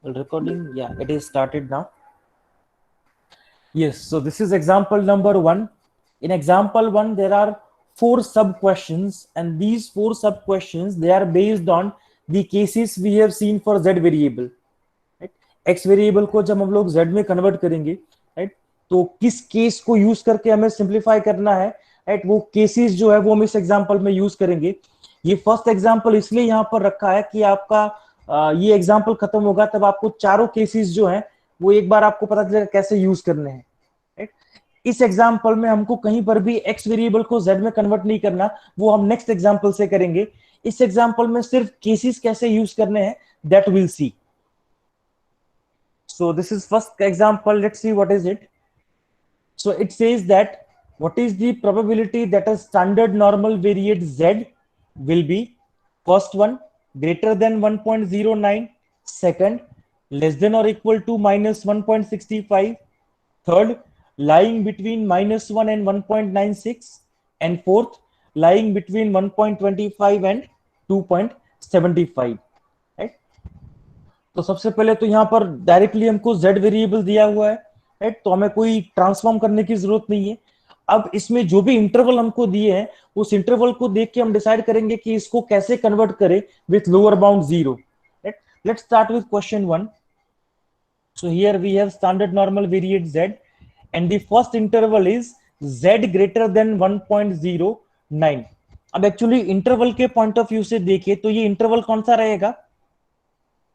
Recording, yeah, it is started now. Yes, so this is example number 1. In example 1 there are 4 sub questions, and these 4 sub questions, they are based on the cases we have seen for z variable, right? x variable को जब हम लोग z में convert करेंगे, right, तो किस case को use करके हमें सिंप्लीफाई करना है, राइट, वो केसेस जो है वो हम इस एग्जांपल में यूज करेंगे। ये फर्स्ट एग्जांपल इसलिए यहाँ पर रखा है कि आपका ये एग्जांपल खत्म होगा तब आपको चारों केसेस जो हैं वो एक बार आपको पता चलेगा कैसे यूज करने हैं, राइट। इस एग्जांपल में हमको कहीं पर भी x वेरिएबल को z में कन्वर्ट नहीं करना, वो हम नेक्स्ट एग्जांपल से करेंगे। इस एग्जांपल में सिर्फ केसेस कैसे यूज करने हैं that will see. So this is first example. Let's see what is it. So it says that what is the probability that a standard normal variate z will be, first one greater than 1.09, second less than or equal to minus 1.65, third lying between minus 1 and 1.96, and fourth lying between 1.25 and 2.75, right? तो सबसे पहले तो यहाँ पर directly हमको z variable दिया हुआ है, राइट, तो हमें कोई ट्रांसफॉर्म करने की जरूरत नहीं है। अब इसमें जो भी इंटरवल हमको दिए हैं उस इंटरवल को देख के हम डिसाइड करेंगे कि इसको कैसे कन्वर्ट करें with lower bound 0, right. Let's start with question 1। So here we have standard normal variate z and the first interval is z greater than 1.09। अब एक्चुअली इंटरवल के पॉइंट ऑफ व्यू से देखें तो ये इंटरवल कौन सा रहेगा,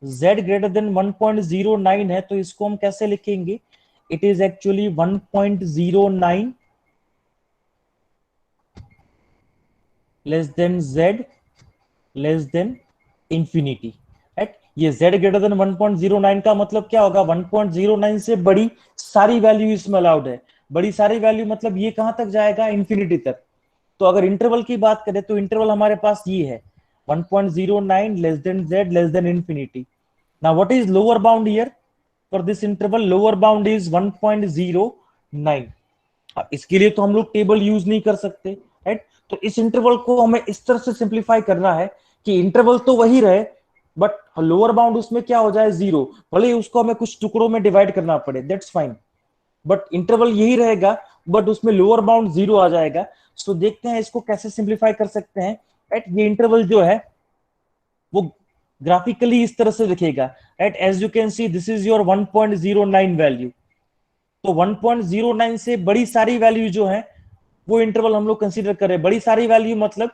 z ग्रेटर देन 1.09 है, तो इसको हम कैसे लिखेंगे, it is actually 1.09 less than z less then infinity, right. ये z ग्रेटर देन 1.09 का मतलब क्या होगा, 1.09 से बड़ी सारी वैल्यू इसमें अलाउड है। बड़ी सारी वैल्यू मतलब ये कहां तक जाएगा, इंफिनिटी तक। तो अगर इंटरवल की बात करें तो इंटरवल हमारे पास ये है 1.09 less than z less then infinity. Now, what is lower bound here for this interval? Lower bound is 1.09। इसके लिए तो हम लोग टेबल यूज नहीं कर सकते, राइट। तो इस इंटरवल को हमें इस तरह से सिंप्लीफाई करना है कि इंटरवल तो वही रहे बट लोअर बाउंड उसमें क्या हो जाए, 0, भले उसको हमें कुछ टुकड़ों में डिवाइड करना पड़े, दैट्स फाइन, बट इंटरवल यही रहेगा बट उसमें लोअर बाउंड 0 आ जाएगा। सो देखते हैं इसको कैसे सिंप्लीफाई कर सकते हैं, राइट। ये इंटरवल जो है वो ग्राफिकली इस तरह से दिखेगा, right. As you can see this is your 1.09 value. तो 1.09 से बड़ी सारी वैल्यू जो है वो इंटरवल हम लोग कंसीडर कर रहे हैं। बड़ी सारी वैल्यू मतलब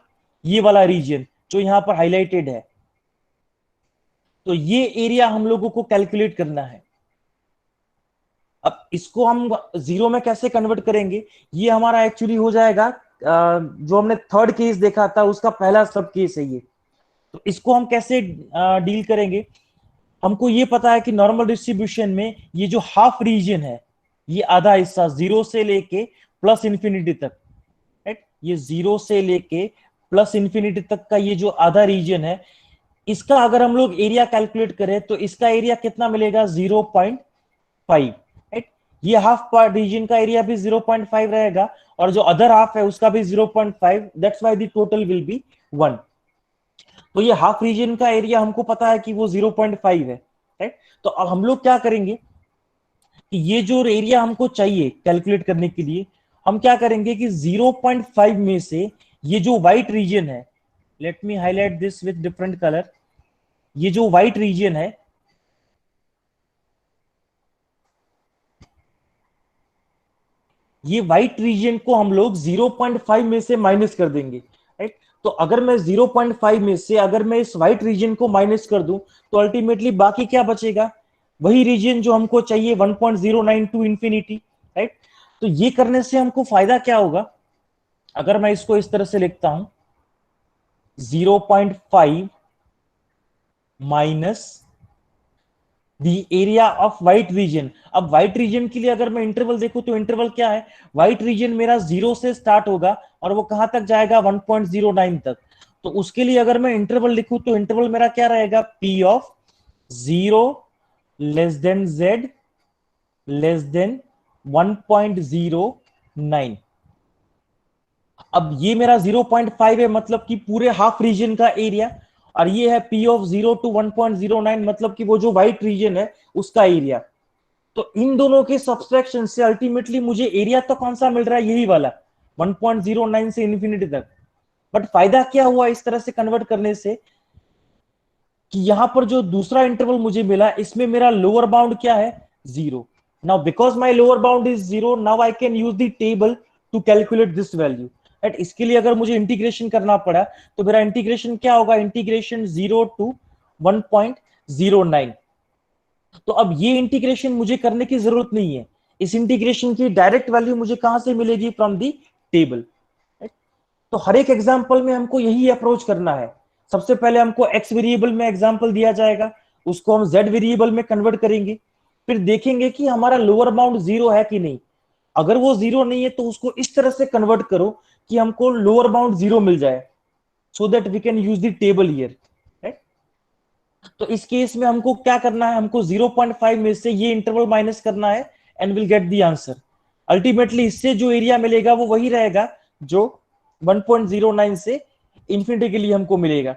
ये वाला रीजन जो यहां पर हाईलाइटेड है, तो ये एरिया हम लोगों को कैलकुलेट करना है। अब इसको हम 0 में कैसे कन्वर्ट करेंगे, ये हमारा एक्चुअली हो जाएगा जो हमने थर्ड केस देखा था उसका पहला सब केस है ये। तो इसको हम कैसे डील करेंगे, हमको ये पता है कि नॉर्मल डिस्ट्रीब्यूशन में ये जो हाफ रीजन है, ये आधा हिस्सा 0 से लेके प्लस इंफिनिटी तक, राइट, ये 0 से लेके प्लस इंफिनिटी तक का ये जो आधा रीजन है, इसका अगर हम लोग एरिया कैलकुलेट करें तो इसका एरिया कितना मिलेगा, 0.5, राइट। ये हाफ पार्ट रीजन का एरिया भी 0.5 रहेगा और जो अदर हाफ है उसका भी 0.5, that's why the total will be 1। तो ये हाफ रीजन का एरिया हमको पता है कि वो 0.5 है, राइट। तो अब हम लोग क्या करेंगे कि ये जो एरिया हमको चाहिए कैलकुलेट करने के लिए, हम क्या करेंगे कि 0.5 में से ये जो व्हाइट रीजन है, let me highlight this with different colour, ये जो व्हाइट रीजन है, ये व्हाइट रीजन को हम लोग 0.5 में से माइनस कर देंगे, राइट। तो अगर मैं 0.5 में से अगर मैं इस व्हाइट रीजन को माइनस कर दूं तो अल्टीमेटली बाकी क्या बचेगा, वही रीजन जो हमको चाहिए 1.09 टू इंफिनिटी, राइट। तो ये करने से हमको फायदा क्या होगा, अगर मैं इसको इस तरह से लिखता हूं 0.5 minus the area of white region. अब व्हाइट रीजन के लिए अगर मैं इंटरवल देखूं तो इंटरवल क्या है, व्हाइट रीजन मेरा 0 से स्टार्ट होगा और वो कहां तक जाएगा, 1.09 तक। तो उसके लिए अगर मैं इंटरवल लिखूं तो इंटरवल मेरा क्या रहेगा, P of 0 less than z less then 1.09। अब ये मेरा 0.5 है मतलब कि पूरे हाफ रीजन का एरिया, और ये है P of 0 to 1.09, मतलब कि वो जो व्हाइट रीजन है उसका एरिया। तो इन दोनों के सब्सट्रैक्शन से अल्टीमेटली मुझे एरिया तो कौन सा मिल रहा है, यही वाला 1.09 से इन्फिनिटी तक। बट फायदा क्या हुआ इस तरह से कन्वर्ट करने से, कि यहां पर जो दूसरा इंटरवल मुझे मिला इसमें मेरा लोअर बाउंड क्या है, 0। Now because my lower bound is 0, now I can use the table to calculate this value. At इसके लिए अगर मुझे इंटीग्रेशन करना पड़ा तो मेरा इंटीग्रेशन क्या होगा, इंटीग्रेशन 0 टू 1.09। तो अब ये इंटीग्रेशन मुझे करने की जरूरत नहीं है, इस इंटीग्रेशन की डायरेक्ट वैल्यू मुझे कहां से मिलेगी, फ्रॉम दी टेबल। तो हर एक एग्जांपल में हमको यही अप्रोच करना है। सबसे पहले हमको एक्स वेरिएबल में एग्जांपल दिया जाएगा, उसको हम जेड वेरिएबल में कन्वर्ट करेंगे, फिर देखेंगे कि हमारा लोअर बाउंड 0 है कि नहीं। अगर वो 0 नहीं है तो उसको इस तरह से कन्वर्ट करो कि हमको लोअर बाउंड 0 मिल जाए, so that we can use the table here. तो इस केस में हमको क्या करना है, हमको 0.5 में से ये इंटरवल माइनस करना है and will get the answer. Ultimately इससे जो एरिया मिलेगा वो वही रहेगा जो 1.09 से इंफिनिटी के लिए हमको मिलेगा।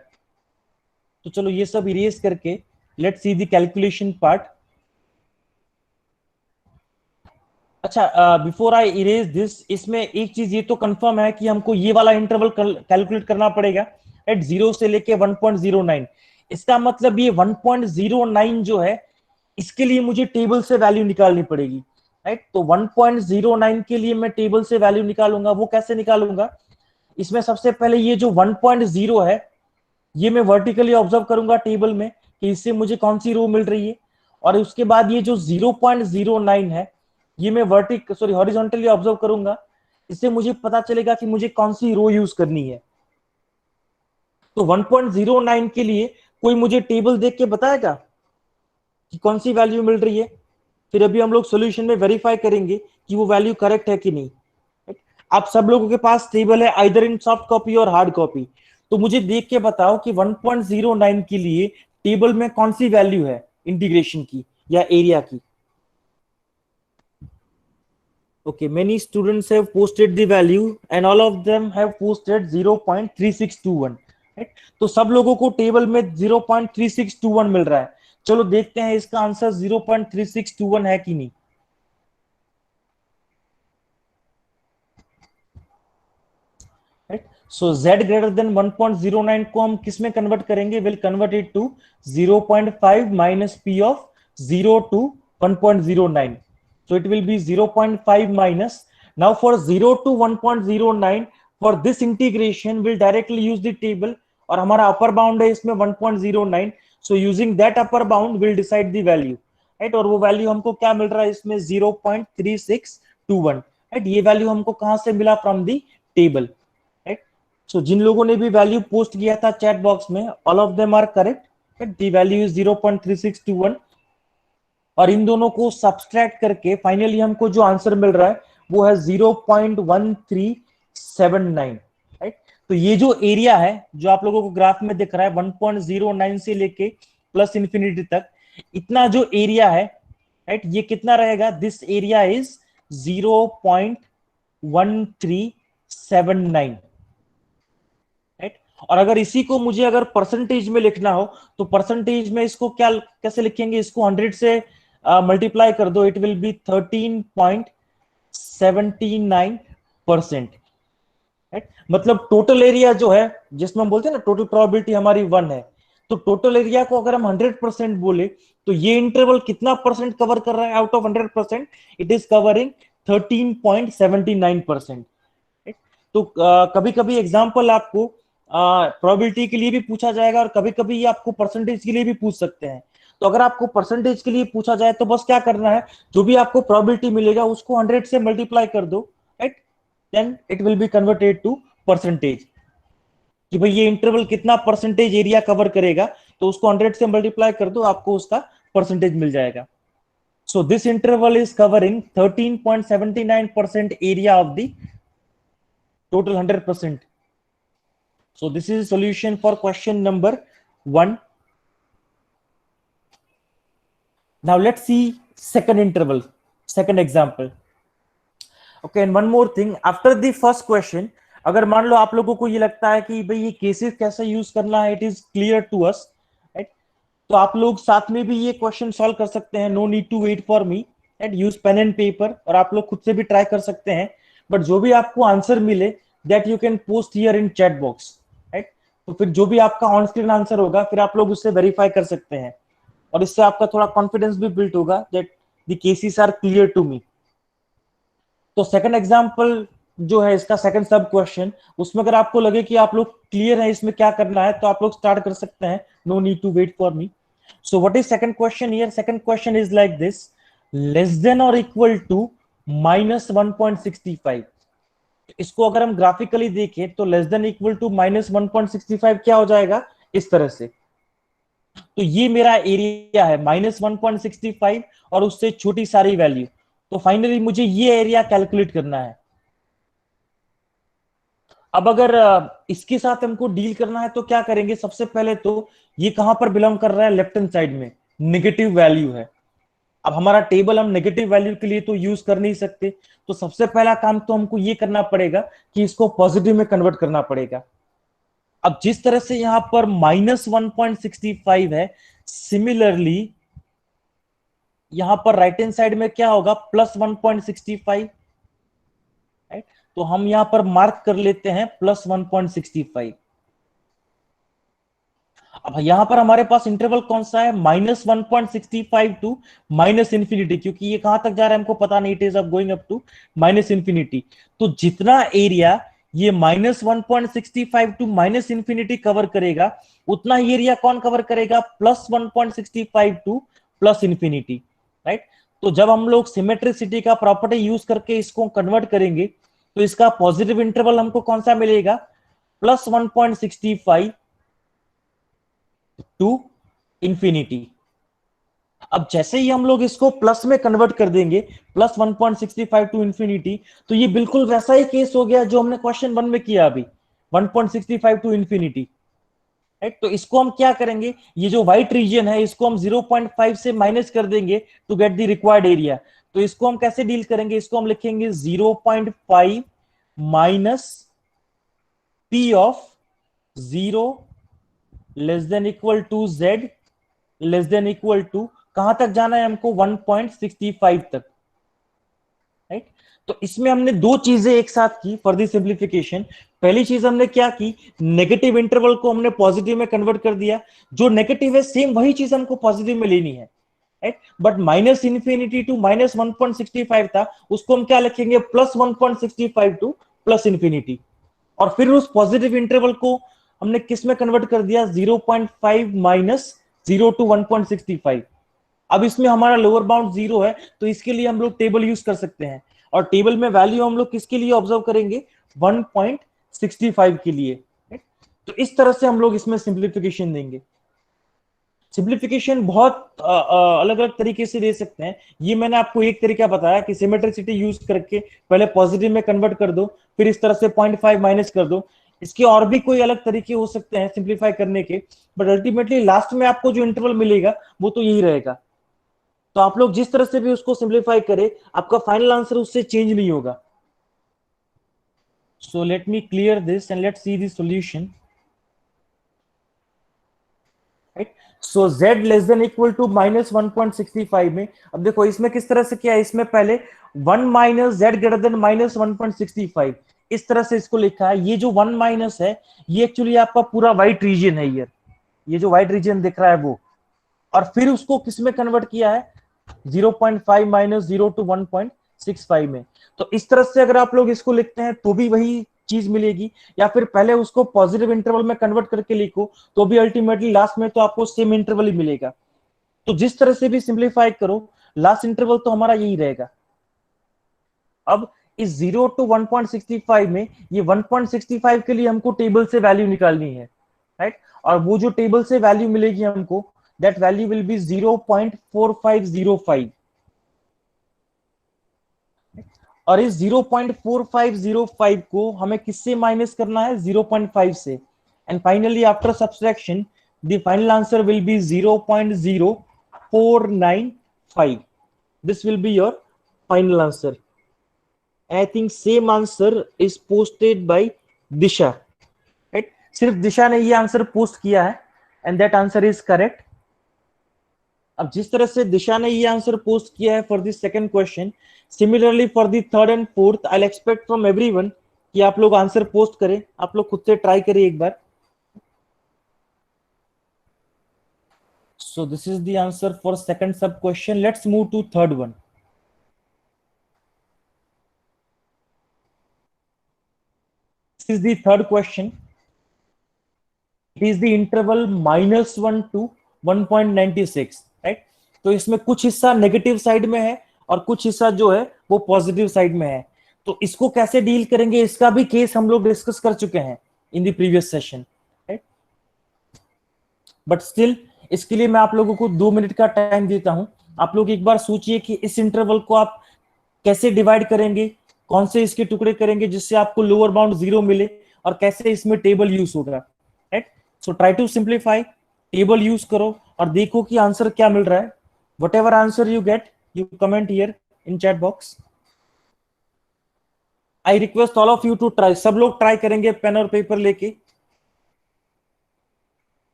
तो चलो ये सब इरेज करके let's see the calculation part. अच्छा, बिफोर आई इरेज दिस, इसमें एक चीज ये तो कंफर्म है कि हमको ये वाला इंटरवल कैलकुलेट करना पड़ेगा एट 0 से लेके 1.09। इसका मतलब ये 1.09 जो है इसके लिए मुझे टेबल से वैल्यू निकालनी पड़ेगी, राइट। तो 1.09 के लिए मैं टेबल से वैल्यू निकालूंगा, वो कैसे निकालूंगा, इसमें सबसे पहले ये जो 1.0 है ये मैं वर्टिकली ऑब्जर्व करूंगा टेबल में कि इससे मुझे कौन सी रो मिल रही है, और उसके बाद ये जो 0.09 है ये मैं हॉरिजॉन्टली ऑब्जर्व करूंगा, इससे मुझे पता चलेगा कि मुझे कौन सी रो यूज करनी है। तो 1.09 के लिए कोई मुझे टेबल देख के बताएगा कि कौन सी वैल्यू मिल रही है, फिर अभी हम लोग सॉल्यूशन में वेरीफाई करेंगे कि वो वैल्यू करेक्ट है कि नहीं। आप सब लोगों के पास टेबल है आइदर इन सॉफ्ट कॉपी और हार्ड कॉपी, तो मुझे देख के बताओ कि 1.09 के लिए टेबल में कौन सी वैल्यू है इंटीग्रेशन की या एरिया की। Okay, many students have posted the value and all of them have posted 0.3621, right? तो सब लोगों को टेबल में 0.3621 मिल रहा है। चलो देखते हैं इसका आंसर 0.3621 है कि नहीं। Right, so z greater than 1.09 को हम किस में कन्वर्ट करेंगे, will convert it to 0.5 minus p of 0 to 1.09, so it will be 0.5 minus. Now for 0 to 1.09, for this integration we'll directly use the table, और हमारा अपर बाउंड है इसमें 1.09, so using that upper bound we'll decide the value, right। और वो value हमको क्या मिल रहा है इसमें 0.3621, right। ये वैल्यू हमको कहां से मिला, from the table, right. So जिन लोगों ने भी वैल्यू पोस्ट किया था चैट बॉक्स में, all of them are correct, the value is 0.3621। और इन दोनों को सब्सट्रैक्ट करके फाइनली हमको जो आंसर मिल रहा है वो है 0.1379, राइट। तो ये जो एरिया है जो आप लोगों को ग्राफ में दिख रहा है 1.09 से लेके प्लस इंफिनिटी तक, इतना जो एरिया है, राइट, ये कितना रहेगा, दिस एरिया इज 0.1379, राइट। और अगर इसी को मुझे अगर परसेंटेज में लिखना हो तो परसेंटेज में इसको क्या कैसे लिखेंगे, इसको 100 से मल्टीप्लाई कर दो, इट विल बी 13.79%, राइट। मतलब टोटल एरिया जो है जिसमें हम बोलते हैं ना टोटल प्रोबेबिलिटी हमारी 1 है, तो टोटल एरिया को अगर हम 100% बोले तो ये इंटरवल कितना परसेंट कवर कर रहा है, out of 100% it is covering 13.79%। तो कभी कभी एग्जाम्पल आपको प्रोबेबिलिटी के लिए भी पूछा जाएगा और कभी कभी ये आपको परसेंटेज के लिए भी पूछ सकते हैं। तो अगर आपको परसेंटेज के लिए पूछा जाए तो बस क्या करना है, जो भी आपको प्रोबेबिलिटी मिलेगा उसको 100 से मल्टीप्लाई कर दो, right, then it will be converted to percentage, कि भाई ये इंटरवल कितना परसेंटेज एरिया कवर करेगा, तो उसको 100 से मल्टीप्लाई कर दो, आपको उसका परसेंटेज मिल जाएगा। So this interval is covering 13.79% area of the total 100%. So this is solution for question number 1. Now let's see second interval, second example. Okay, and one more thing, after the first question, अगर मान लो आप लोगों को ये लगता है कि भाई ये केसेस कैसे यूज करना है, it is clear to us, right, तो आप लोग साथ में भी ये क्वेश्चन सॉल्व कर सकते हैं, no need to wait for me, and use pen and paper, और आप लोग खुद से भी ट्राई कर सकते हैं। बट जो भी आपको आंसर मिले that you can post here in chat box, right. तो फिर जो भी आपका ऑन स्क्रीन आंसर होगा फिर आप लोग उससे वेरीफाई कर सकते हैं, और इससे आपका थोड़ा कॉन्फिडेंस भी बिल्ड होगा that the cases are clear to me. तो सेकंड एग्जांपल जो है इसका सेकंड सब क्वेश्चन, उसमें अगर आपको लगे कि आप लोग क्लियर है इसमें क्या करना है तो आप लोग स्टार्ट कर सकते हैं, no need to wait for me. So what is second question here? Second question is like this, less than और इक्वल टू -1.65। इसको अगर हम ग्राफिकली देखें तो लेस देन इक्वल टू -1.65 क्या हो जाएगा, इस तरह से। तो ये मेरा एरिया है -1.65 और उससे छोटी सारी वैल्यू। तो फाइनली मुझे ये एरिया कैलकुलेट करना है। अब अगर इसके साथ हमको डील करना है तो क्या करेंगे, सबसे पहले तो ये कहां पर बिलोंग कर रहा है, लेफ्ट हैंड साइड में नेगेटिव वैल्यू है। अब हमारा टेबल हम नेगेटिव वैल्यू के लिए तो यूज कर नहीं सकते, तो सबसे पहला काम तो हमको ये करना पड़ेगा कि इसको पॉजिटिव में कन्वर्ट करना पड़ेगा। अब जिस तरह से यहां पर -1.65 है, सिमिलरली यहां पर राइट हैंड साइड में क्या होगा, +1.65, राइट। तो हम यहां पर मार्क कर लेते हैं +1.65। अब यहां पर हमारे पास इंटरवल कौन सा है, -1.65 टू माइनस इंफिनिटी, क्योंकि ये कहां तक जा रहा है हमको पता नहीं, it is of going up to minus infinity. तो जितना एरिया ये -1.65 टू माइनस इंफिनिटी कवर करेगा, उतना ही एरिया कौन कवर करेगा, +1.65 टू प्लस इंफिनिटी, राइट। तो जब हम लोग सिमेट्रिसिटी का प्रॉपर्टी यूज करके इसको कन्वर्ट करेंगे तो इसका पॉजिटिव इंटरवल हमको कौन सा मिलेगा, +1.65 टू इंफिनिटी। अब जैसे ही हम लोग इसको प्लस में कन्वर्ट कर देंगे, +1.65 टू इंफिनिटी, तो ये बिल्कुल वैसा ही केस हो गया जो हमने क्वेश्चन 1 में किया अभी, 1.65 टू इंफिनिटी, राइट। तो इसको हम क्या करेंगे, ये जो व्हाइट रीजन है इसको हम 0.5 से माइनस कर देंगे to get the required area. तो इसको हम कैसे डील करेंगे, इसको हम लिखेंगे 0.5 minus P of 0 less than equal to z less than equal to, कहां तक जाना है हमको, 1.65 तक, राइट। तो इसमें हमने दो चीजें एक साथ की फॉर दी सिंप्लीफिकेशन। पहली चीज हमने क्या की, नेगेटिव इंटरवल को हमने पॉजिटिव में कन्वर्ट कर दिया, जो नेगेटिव है सेम वही चीज हमको पॉजिटिव में लेनी है, right. But minus infinity to -1.65 था, उसको हम क्या लिखेंगे, +1.65 टू प्लस इंफिनिटी। और फिर उस पॉजिटिव इंटरवल को हमने किस में कन्वर्ट कर दिया, 0.5 माइनस 0 टू 1.65। अब इसमें हमारा लोअर बाउंड 0 है, तो इसके लिए हम लोग टेबल यूज कर सकते हैं, और टेबल में वैल्यू हम लोग किसके लिए ऑब्जर्व करेंगे, 1.65 के लिए। तो इस तरह से हम लोग इसमें सिंप्लीफिकेशन देंगे। सिंप्लीफिकेशन बहुत अलग अलग तरीके से दे सकते हैं। ये मैंने आपको एक तरीका बताया कि सिमेट्रिसिटी यूज करके पहले पॉजिटिव में कन्वर्ट कर दो, फिर इस तरह से 0.5 माइनस कर दो। इसके और भी कोई अलग तरीके हो सकते हैं सिंप्लीफाई करने के, बट अल्टीमेटली लास्ट में आपको जो इंटरवल मिलेगा वो तो यही रहेगा। तो आप लोग जिस तरह से भी उसको सिंप्लीफाई करें, आपका फाइनल आंसर उससे चेंज नहीं होगा। So let me clear this and let's see the solution, right. So z less than equal to -1.65 में, अब देखो इसमें किस तरह से किया है, इसमें पहले 1 माइनस जेड ग्रेटर देन -1.65, इस तरह से इसको लिखा है। ये जो 1 माइनस है ये एक्चुअली आपका पूरा व्हाइट रीजन है, ये जो व्हाइट रीजन दिख रहा है वो, और फिर उसको किस में कन्वर्ट किया है, 0.5 माइनस 0 टू 1.65 में। तो इस तरह से अगर आप लोग इसको लिखते हैं तो भी वही चीज मिलेगी, या फिर पहले उसको पॉजिटिव इंटरवल में कन्वर्ट करके लिखो तो भी अल्टीमेटली लास्ट में तो आपको सेम इंटरवल ही मिलेगा। तो जिस तरह से भी सिंप्लीफाई करो, लास्ट इंटरवल तो हमारा यही रहेगा। अब इस 0 टू 1.65 में, ये 1.65 के लिए हमको टेबल से वैल्यू निकालनी है, राइट। और वो जो टेबल से वैल्यू मिलेगी हमको, दैट वैल्यू विल बी 0.4505, और इस 0.4505 को हमें किससे माइनस करना है, 0.5 से, and finally after subtraction the final answer will B 0.0495। This will be your final answer. I think same answer is posted by Disha, right, सिर्फ दिशा ने ये आंसर पोस्ट किया है and that answer is correct. अब जिस तरह से दिशा ने ये आंसर पोस्ट किया है for this second question, similarly for the third and fourth I expect from everyone कि आप लोग आंसर पोस्ट करें, आप लोग खुद से ट्राई करिए एक बार। So this is the answer for second sub question. Let's move to third one. This is the third question. It is the interval -1 to 1.96, right? तो इसमें कुछ हिस्सा नेगेटिव साइड में है और कुछ हिस्सा जो है वो पॉजिटिव साइड में है। तो इसको कैसे डील करेंगे, इसका भी केस हम लोग डिस्कस कर चुके हैं in the previous session, right? But still इसके लिए मैं आप लोगों को 2 मिनट का टाइम देता हूं। आप लोग एक बार सोचिए कि इस इंटरवल को आप कैसे डिवाइड करेंगे, कौन से इसके टुकड़े करेंगे जिससे आपको लोअर बाउंड 0 मिले, और कैसे इसमें टेबल यूज होगा, right? So try to simplify, table use करो और देखो कि आंसर क्या मिल रहा है। Whatever answer you get, you comment here in chat box. I request all of you to try, सब लोग ट्राई करेंगे पेन और पेपर लेके,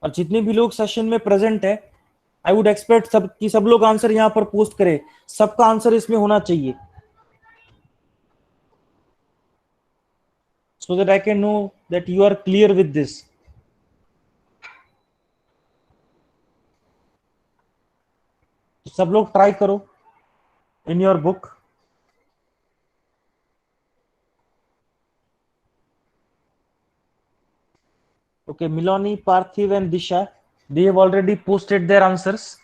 और जितने भी लोग सेशन में प्रेजेंट है आई वुड एक्सपेक्ट सब कि सब लोग आंसर यहां पर पोस्ट करें, सबका आंसर इसमें होना चाहिए, so that I can know that you are clear with this. तो सब लोग ट्राई करो in your book. Okay, Milani, Parthiv and Disha, they have already posted their answers,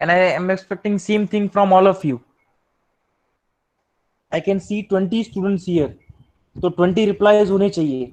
and I am expecting same thing from all of you. I can see 20 students here, तो 20 replies होने चाहिए।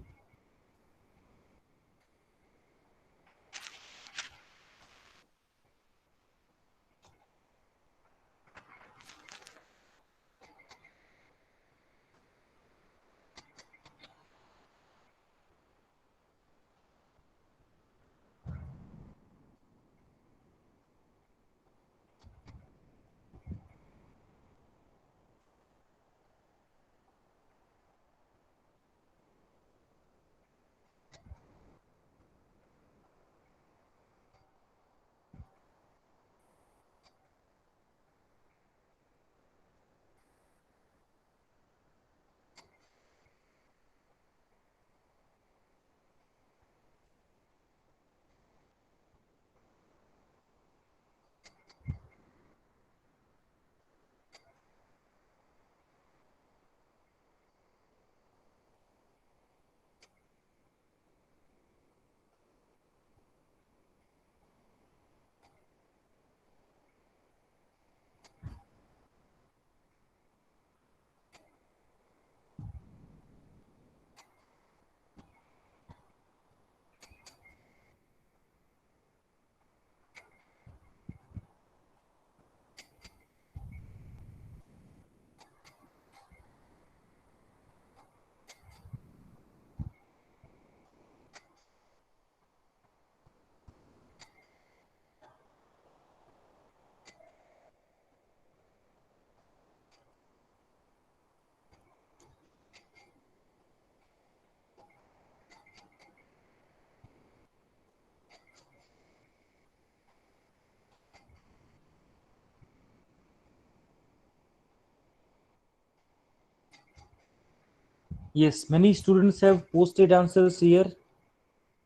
Yes, many students have posted answers here,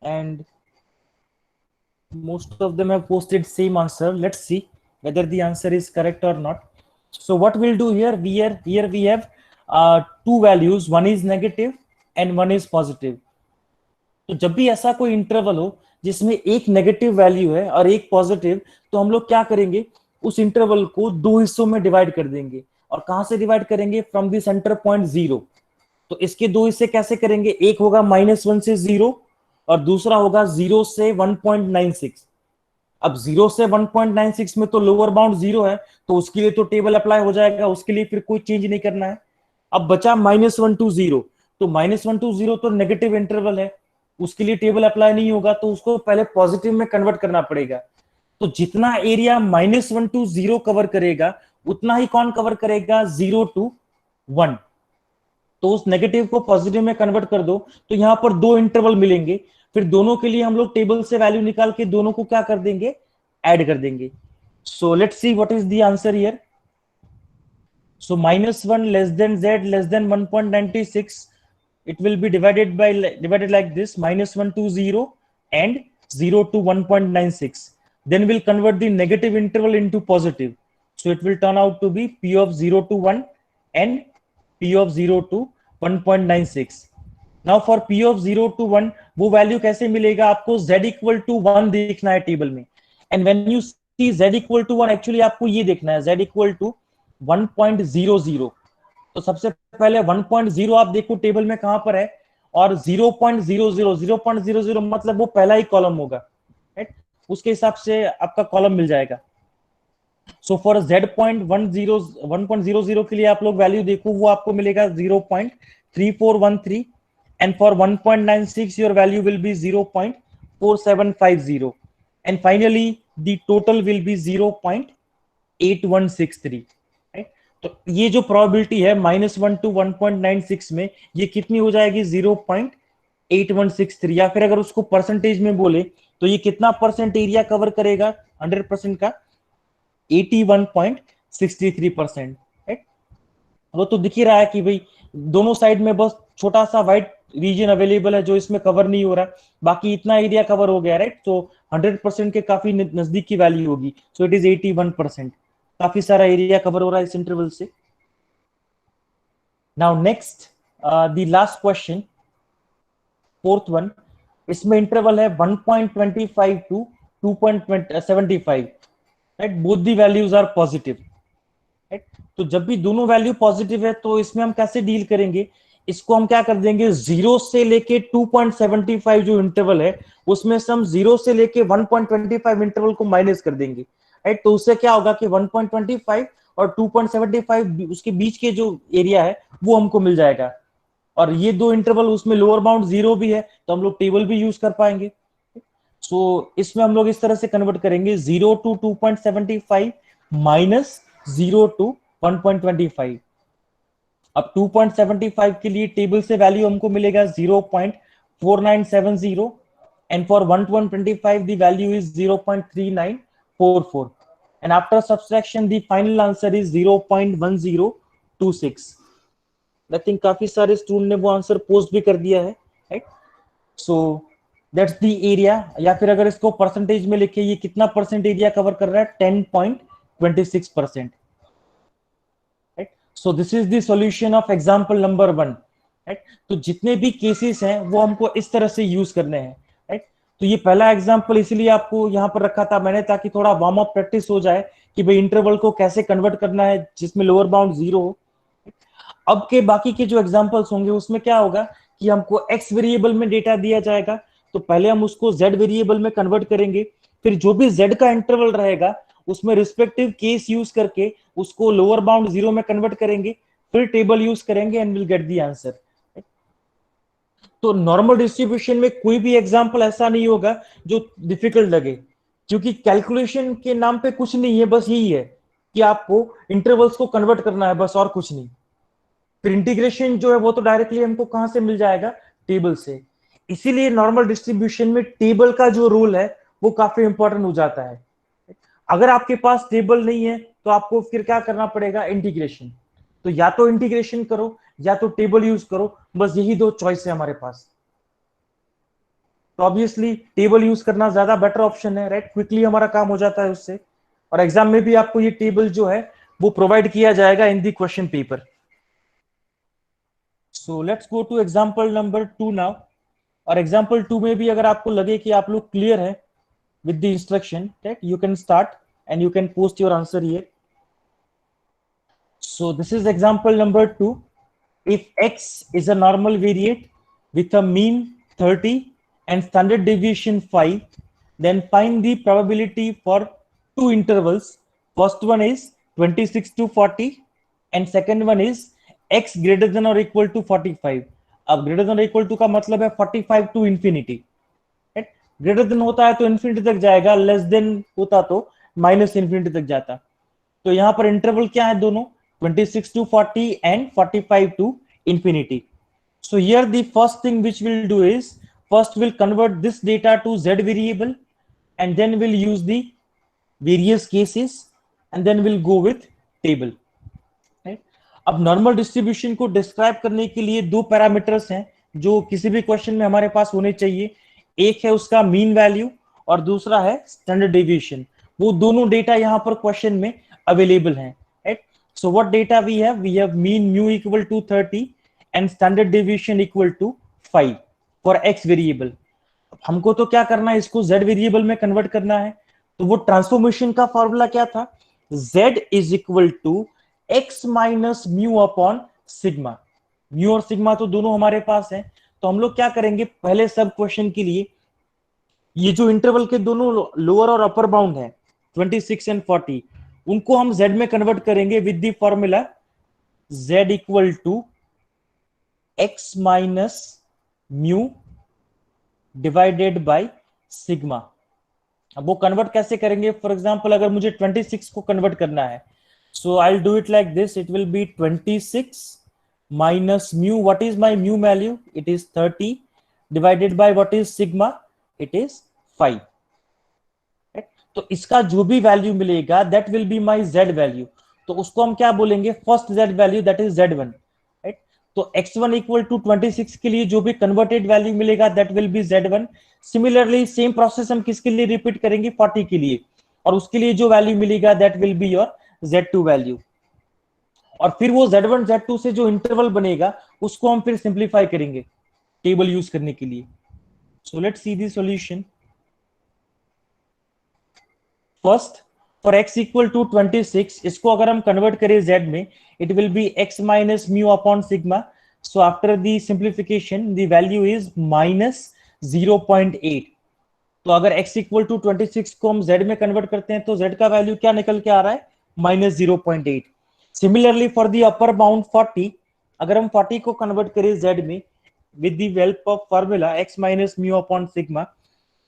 and most of them have posted same answer. Let's see whether the answer is correct or not. So what we'll do here, we have two values, one is negative and one is positive. तो जब भी ऐसा कोई interval हो जिसमें एक negative value है और एक पॉजिटिव, तो हम लोग क्या करेंगे, उस इंटरवल को दो हिस्सों में डिवाइड कर देंगे। और कहां से डिवाइड करेंगे, फ्रॉम द सेंटर पॉइंट 0। तो इसके दो हिस्से कैसे करेंगे, एक होगा -1 से 0 और दूसरा होगा 0 से 1.96। अब 0 से 1.96 में तो लोअर बाउंड 0 है, तो उसके लिए तो टेबल अप्लाई हो जाएगा, उसके लिए फिर कोई चेंज नहीं करना है। अब बचा -1 to 0, तो -1 to 0 तो नेगेटिव इंटरवल है, उसके लिए टेबल अप्लाई नहीं होगा, तो उसको पहले पॉजिटिव में कन्वर्ट करना पड़ेगा। तो जितना एरिया -1 to 0 कवर करेगा, उतना ही कौन कवर करेगा, 0 to 1। तो उस नेगेटिव को पॉजिटिव में कन्वर्ट कर दो, तो यहाँ पर दो इंटरवल मिलेंगे, फिर दोनों के लिए हम लोग टेबल से वैल्यू निकाल के दोनों को क्या कर देंगे, ऐड कर देंगे. सो let's see what is the answer here. So -1 less than z less than 1.96, it will be divided like this: -1 to 0 and 0 to 1.96. Then we'll convert the negative interval into positive. So it will turn out to be p of 0 to 1 and p of 0 to 1.96. Now for p of 0 to 1 वो value कैसे मिलेगा, आपको z equal to 1 देखना है table में. And when you see z equal to 1, actually आपको ये देखना है z इक्वल टू 1.00. तो सबसे पहले 1.0 आप देखो टेबल में कहां पर है, और 0.00 मतलब वो पहला ही कॉलम होगा, राइट. उसके हिसाब से आपका कॉलम मिल जाएगा. सो फॉर z.100 के लिए आप लोग वैल्यू देखो, वो आपको मिलेगा 0.3413, and for 1.96 your value will be 0.4750, and finally the total will be 0.8163. तो ये जो प्रोबेबिलिटी है -1 to 1.96 में, ये कितनी हो जाएगी, 0.8163. या फिर अगर उसको परसेंटेज में बोले तो ये कितना परसेंट एरिया कवर करेगा 100% का, 81.63%. वो तो दिख ही रहा है कि भाई दोनों साइड में बस छोटा सा व्हाइट रीजन अवेलेबल है जो इसमें कवर नहीं हो रहा, बाकी इतना एरिया कवर हो गया, राइट. तो 100% के काफी नजदीक की वैल्यू होगी. So it is 81%. काफी सारा एरिया कवर हो रहा है इस इंटरवल से. Now next the last question, fourth one. इसमें इंटरवल है 1.25 to 2.75, right. Both the values are positive, right. तो जब भी दोनों वैल्यू पॉजिटिव है तो इसमें हम कैसे डील करेंगे, इसको हम क्या कर देंगे, 0 से लेके 2.75 जो इंटरवल है उसमें से हम 0 से लेके 1.25 इंटरवल को माइनस कर देंगे, राइट. तो उससे क्या होगा कि 1.25 और 2.75 उसके बीच के जो एरिया है वो हमको मिल जाएगा. और ये दो इंटरवल, उसमें लोअर बाउंड 0 भी है तो हम लोग टेबल भी यूज कर पाएंगे. सो इसमें हम लोग इस तरह से कन्वर्ट करेंगे, 0 to 2.75 माइनस 0 to 1.25. अब 2.75 के लिए टेबल से वैल्यू हमको मिलेगा 0.4970, and for 1.25 the value is 0.3944, and after subtraction the final answer is 0.1026. I think काफी सारे स्टूडेंट ने वो आंसर पोस्ट भी कर दिया है, right. So that's the area. या फिर अगर इसको परसेंटेज में लिखे, ये कितना परसेंट एरिया कवर कर रहा है, 10.26%. सो this is the solution of example number 1, right. तो जितने भी केसेस हैं वो हमको इस तरह से यूज करने हैं, राइट. तो ये पहला एग्जांपल इसलिए आपको यहाँ पर रखा था मैंने, ताकि थोड़ा वार्म अप प्रैक्टिस हो जाए कि भाई इंटरवल को कैसे कन्वर्ट करना है जिसमें लोअर बाउंड 0 हो. अब के बाकी के जो एग्जांपल्स होंगे उसमें क्या होगा कि हमको x वेरिएबल में डेटा दिया जाएगा, तो पहले हम उसको z वेरिएबल में कन्वर्ट करेंगे, फिर जो भी z का इंटरवल रहेगा उसमें रिस्पेक्टिव केस यूज करके उसको लोअर बाउंड 0 में कन्वर्ट करेंगे, फिर टेबल यूज करेंगे and will get the answer. तो नॉर्मल डिस्ट्रीब्यूशन में कोई भी एग्जांपल ऐसा नहीं होगा जो डिफिकल्ट लगे, क्योंकि कैलकुलेशन के नाम पे कुछ नहीं है, बस यही है कि आपको इंटरवल्स को कन्वर्ट करना है, बस और कुछ नहीं. फिर इंटीग्रेशन जो है वो तो डायरेक्टली हमको कहां से मिल जाएगा, टेबल से. इसीलिए नॉर्मल डिस्ट्रीब्यूशन में टेबल का जो रोल है वो काफी इंपॉर्टेंट हो जाता है. अगर आपके पास टेबल नहीं है तो आपको फिर क्या करना पड़ेगा, इंटीग्रेशन. तो या तो इंटीग्रेशन करो या तो टेबल यूज करो, बस यही दो चॉइस है हमारे पास. तो ऑब्वियसली टेबल यूज करना ज्यादा बेटर ऑप्शन है, राइट. क्विकली हमारा काम हो जाता है उससे, और एग्जाम में भी आपको ये टेबल जो है वो प्रोवाइड किया जाएगा in the question paper. So let's go to example number 2 now. और एग्जाम्पल 2 में भी अगर आपको लगे कि आप लोग क्लियर है with the instruction, right, you can start and you can post your answer here. So this is example number 2. If x is a normal variate with a mean 30 and standard deviation 5, then find the probability for two intervals. First one is 26 to 40 and second one is x greater than or equal to 45. अब greater than or equal to का मतलब है 45 to infinity. Greater than होता है तो infinity तक जाएगा, less than होता तो माइनस इन्फिनिटी तक जाता. तो यहाँ पर इंटरवल क्या है दोनों, 26 to 40 and 45 to infinity. So here the first thing which we'll do is, first we'll convert this data to z variable, and then we'll use the various cases, and then we'll go with table. Right? अब normal distribution को describe करने के लिए दो parameters हैं जो किसी भी क्वेश्चन में हमारे पास होने चाहिए. एक है उसका मीन वैल्यू और दूसरा है स्टैंडर्ड डेविएशन. वो दोनों डेटा यहाँ पर क्वेश्चन में अवेलेबल हैं. Right? So what data we have mean mu equal to 30 and standard deviation equal to 5 for x variable. हमको तो क्या करना है, इसको z वेरिएबल में कन्वर्ट करना है. तो वो ट्रांसफॉर्मेशन का फॉर्मूला क्या था, z is equal to x minus mu upon sigma. Mu और सिग्मा तो दोनों हमारे पास है. तो हम लोग क्या करेंगे, पहले सब क्वेश्चन के लिए ये जो इंटरवल के दोनों लोअर और अपर बाउंड है 26 एंड 40, उनको हम z में कन्वर्ट करेंगे with the formula z equal to x minus mu divided by sigma. अब वो कन्वर्ट कैसे करेंगे, फॉर एग्जांपल अगर मुझे 26 को कन्वर्ट करना है, so I will do it like this. It will be 26 minus mu, what is my mu value, it is 30 divided by what is sigma, it is 5. तो इसका जो भी वैल्यू मिलेगा that will be my z value. तो उसको हम क्या बोलेंगे, first z value, that is z1. Right? तो x1 इक्वल टू 26 के लिए जो भी कन्वर्टेड वैल्यू मिलेगा that will B z1. Similarly same process हम किसके लिए रिपीट करेंगे, 40 के लिए, और उसके लिए जो वैल्यू मिलेगा that will be your z2 value. और फिर वो z1 z2 से जो इंटरवल बनेगा उसको हम फिर सिंप्लीफाई करेंगे टेबल यूज करने के लिए. So let's see the solution. First for x equal to 26, इसको अगर हम कन्वर्ट करें z में, it will be x minus mu upon sigma. So after the simplification the value is minus 0.8. तो अगर x इक्वल टू 26 को हम z में कन्वर्ट करते हैं तो z का वैल्यू क्या निकल के आ रहा है, minus 0.8. Similarly for the upper bound 40, अगर हम 40 को कन्वर्ट करें z में with the help of formula x minus mu upon sigma,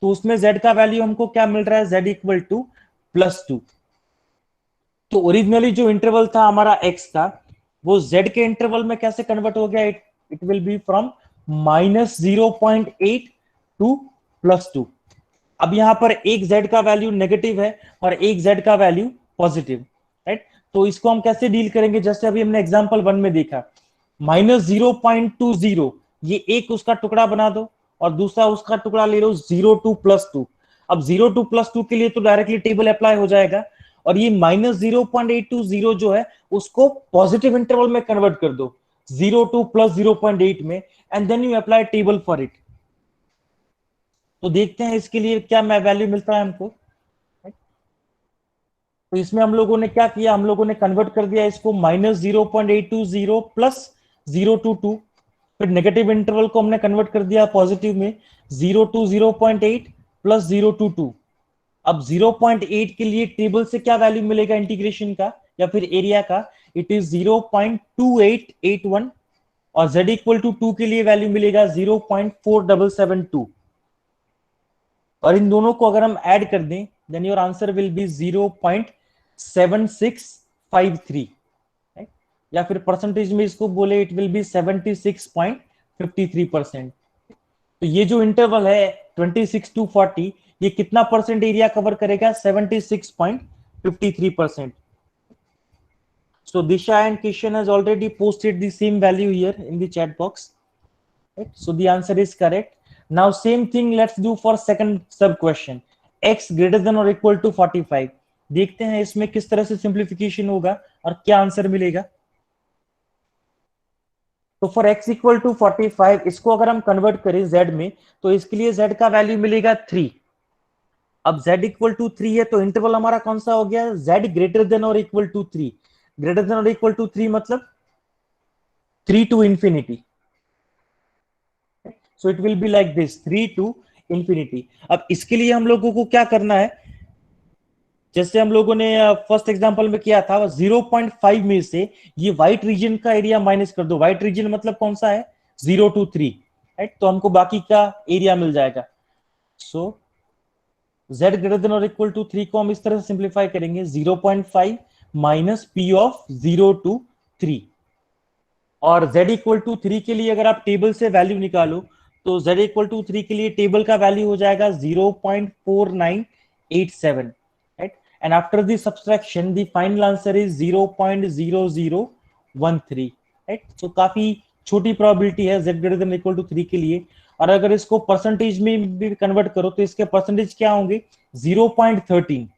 तो उसमें z का वैल्यू हमको क्या मिल रहा है, z इक्वल टू +2. तो ओरिजिनली जो इंटरवल था हमारा x का, वो z के इंटरवल में कैसे कन्वर्ट हो गया, it will be from -0.8 to +2. अब यहां पर एक z का वैल्यू नेगेटिव है और एक z का वैल्यू पॉजिटिव. राइट? तो इसको हम कैसे डील करेंगे, जैसे अभी हमने एग्जांपल 1 में देखा, -0.20, ये एक उसका टुकड़ा बना दो और दूसरा उसका टुकड़ा ले लो 0 to +2. अब 0 to +2 के लिए तो डायरेक्टली टेबल अप्लाई हो जाएगा, और ये -0.820 जो है उसको पॉजिटिव इंटरवल में कन्वर्ट कर दो 0 to +0.8 में, and then you apply table for it. तो देखते हैं इसके लिए क्या वैल्यू मिलता है हमको. तो इसमें हम लोगों ने क्या किया, हम लोगों ने कन्वर्ट कर दिया इसको -0.820 प्लस 0 to 2. फिर नेगेटिव इंटरवल को हमने कन्वर्ट कर दिया पॉजिटिव में 0 to 0.8 प्लस 0 to 2. अब 0.8 के लिए टेबल से क्या वैल्यू मिलेगा इंटीग्रेशन का या फिर एरिया का, इट इज 0.2881, और z इक्वल टू 2 के लिए वैल्यू मिलेगा 0.4772. और इन दोनों को अगर हम ऐड कर दें then your answer will be 0.7653. या फिर परसेंटेज में इसको बोले इट विल बी 76.53%. तो ये जो इंटरवल है 26 to 40, ये कितना परसेंट एरिया कवर करेगा, 76.53%. So Disha and Kishan has already posted the same value here in the chat box. Right? So the answer is correct. Now same thing let's do for second sub question. X greater than or equal to 45. देखते हैं इसमें किस तरह से simplification होगा और क्या answer मिलेगा. तो फॉर x इक्वल टू 45, इसको अगर हम कन्वर्ट करें z में, तो इसके लिए z का वैल्यू मिलेगा 3. अब z इक्वल टू 3 है तो इंटरवल हमारा कौन सा हो गया, z ग्रेटर देन और इक्वल टू 3. ग्रेटर देन और इक्वल टू 3 मतलब 3 to infinity. So it will be like this, 3 to infinity. अब इसके लिए हम लोगों को क्या करना है, जैसे हम लोगों ने फर्स्ट एग्जांपल में किया था, 0.5 में से ये व्हाइट रीजन का एरिया माइनस कर दो. व्हाइट रीजन मतलब कौन सा है, 0 to 3. राइट? तो हमको बाकी का एरिया मिल जाएगा. सो z ग्रेटर देन और इक्वल टू 3 को हम इस तरह से सिंप्लीफाई करेंगे, 0.5 माइनस p ऑफ 0 to 3. और z इक्वल टू 3 के लिए अगर आप टेबल से वैल्यू निकालो तो z इक्वल टू 3 के लिए टेबल का वैल्यू हो जाएगा 0.4987, right, and after the subtraction the final answer is 0.0013, right. So काफी छोटी प्रोबेबिलिटी है z greater than equal to 3 के लिए। और अगर इसको परसेंटेज में भी कन्वर्ट करो तो इसके परसेंटेज क्या होंगे, 0.13,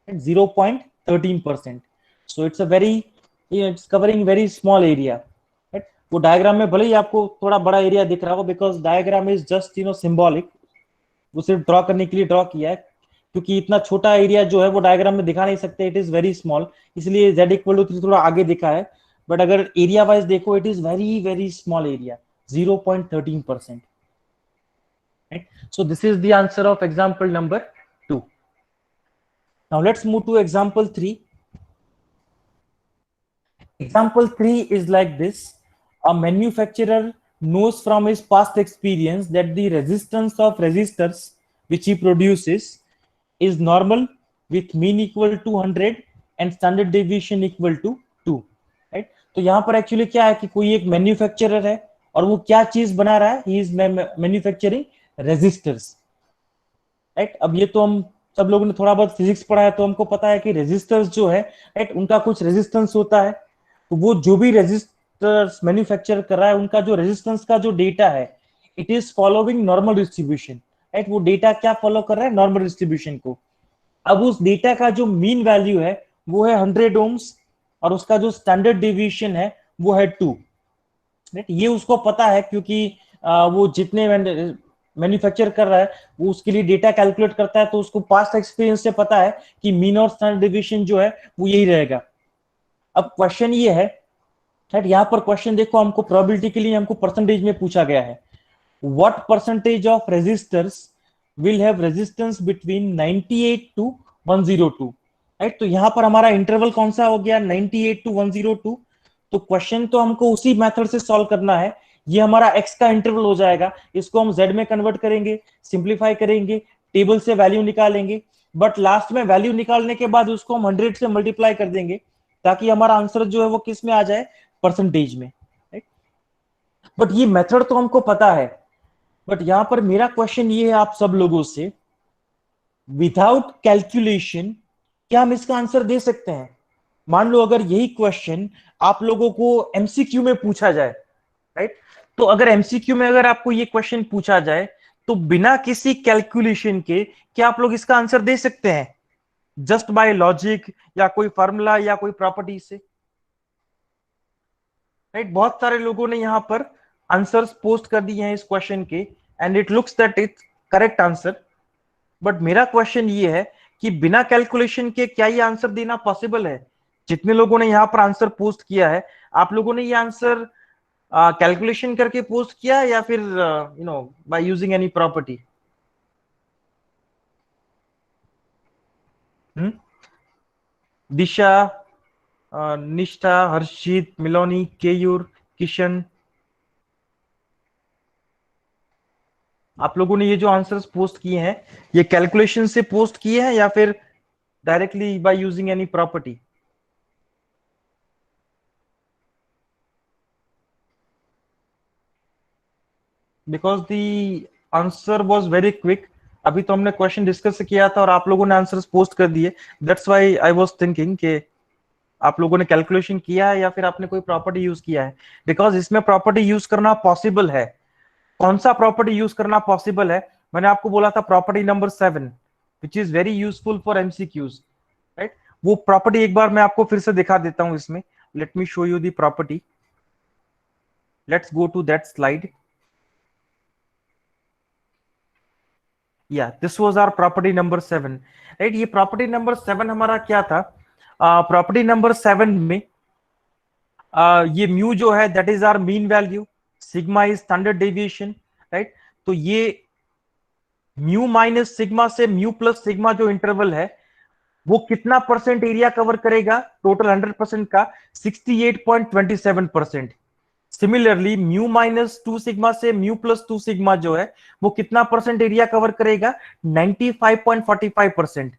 0.13%। So it's a very, it's covering very small area. वो डायग्राम में भले ही आपको थोड़ा बड़ा एरिया दिख रहा हो, because diagram is just symbolic, वो सिर्फ ड्रॉ करने के लिए ड्रॉ किया है, क्योंकि इतना छोटा एरिया जो है वो डायग्राम में दिखा नहीं सकते, इट इज वेरी स्मॉल, इसलिए z इक्वल टू 3 थोड़ा आगे दिखा है। बट अगर एरिया वाइज देखो it is very very small area, 0.13%, right? So this is the answer of example number 2. Now let's move to example 3. Example 3 is like this. A manufacturer knows from his past experience that the resistance of resistors which he produces is normal with mean equal to 100 and standard deviation equal to 2, right? तो यहाँ पर actually क्या है कि कोई एक manufacturer है और वो क्या चीज बना रहा है, he is manufacturing resistors, right. अब ये तो हम सब लोगों ने थोड़ा बहुत फिजिक्स पढ़ा है तो हमको पता है कि रेजिस्टर्स जो है, राइट, उनका कुछ रेजिस्टेंस होता है। तो वो जो भी रेजिस्टर्स मैन्युफैक्चर कर रहा है उनका जो रेजिस्टेंस का जो डेटा है, it is following normal distribution, right. वो डेटा क्या फॉलो कर रहा है, नॉर्मल डिस्ट्रीब्यूशन को। अब उस डेटा का जो मीन वैल्यू है वो है 100 ओम्स और उसका जो स्टैंडर्ड डेविएशन है वो है 2, राइट। ये उसको पता है क्योंकि वो जितने मैन्युफैक्चर कर रहा है वो उसके लिए डेटा कैलकुलेट करता है, तो उसको पास्ट एक्सपीरियंस से पता है कि मीन और स्टैंडर्ड डेविएशन जो है वो यही रहेगा। अब क्वेश्चन ये है, राइट, यहाँ पर क्वेश्चन देखो, हमको प्रोबेबिलिटी के लिए हमको परसेंटेज में पूछा गया है, what percentage of resistors will have resistance between 98 to 102, right. तो यहाँ पर हमारा इंटरवल कौन सा हो गया, 98 टू 102। तो क्वेश्चन तो हमको उसी मेथड से सॉल्व करना है, ये हमारा x का इंटरवल हो जाएगा, इसको हम z में कन्वर्ट करेंगे, सिंप्लीफाई करेंगे, टेबल से वैल्यू निकालेंगे, बट लास्ट में वैल्यू निकालने के बाद उसको हम 100 से मल्टीप्लाई कर देंगे ताकि हमारा आंसर जो है वो किस में आ जाए, परसेंटेज में, राइट। बट ये मेथड तो हमको पता है, बट यहां पर मेरा क्वेश्चन ये है आप सब लोगों से, विदाउट कैलकुलेशन क्या हम इसका आंसर दे सकते हैं? मान लो अगर यही क्वेश्चन आप लोगों को एमसीक्यू में पूछा जाए, राइट, तो अगर एमसीक्यू में अगर आपको ये क्वेश्चन पूछा जाए तो बिना किसी कैलकुलेशन के क्या आप लोग इसका आंसर दे सकते हैं, जस्ट बाय लॉजिक या कोई फार्मूला या कोई प्रॉपर्टी से, राइट। बहुत सारे लोगों ने यहां पर आंसर्स पोस्ट कर दिए हैं इस क्वेश्चन के, and it looks that it's correct answer. But मेरा क्वेश्चन ये है कि बिना कैलकुलेशन के क्या ये आंसर देना पॉसिबल है? जितने लोगों ने यहाँ पर आंसर पोस्ट किया है, आप लोगों ने ये आंसर कैलकुलेशन करके पोस्ट किया या फिर बाय यूजिंग एनी प्रॉपर्टी? दिशा, निष्ठा, हर्षित, मिलोनी, केयूर, किशन, आप लोगों ने ये जो आंसर्स पोस्ट किए हैं ये कैलकुलेशन से पोस्ट किए हैं या फिर directly by using any property? Because the answer was very quick. अभी तो हमने क्वेश्चन डिस्कस किया था और आप लोगों ने आंसर्स पोस्ट कर दिए, that's why I was thinking कि आप लोगों ने कैलकुलेशन किया है या फिर आपने कोई प्रॉपर्टी यूज किया है, बिकॉज इसमें प्रॉपर्टी यूज करना पॉसिबल है। कौन सा प्रॉपर्टी यूज करना पॉसिबल है? मैंने आपको बोला था property number 7 which is very useful for MCQs, right. वो प्रॉपर्टी एक बार मैं आपको फिर से दिखा देता हूं इसमें, let me show you the property, let's go to that slide. या this was our property number 7, right. ये प्रॉपर्टी नंबर 7 हमारा क्या था? प्रॉपर्टी नंबर 7 में ये म्यू जो है that is our mean value, sigma is standard deviation, right. तो ये म्यू माइनस सिग्मा से म्यू प्लस सिग्मा जो इंटरवल है वो कितना परसेंट एरिया कवर करेगा? टोटल 100% का 68.27%। सिमिलरली म्यू माइनस 2 सिग्मा से म्यू प्लस 2 सिग्मा जो है वो कितना परसेंट एरिया कवर करेगा? 95.45%।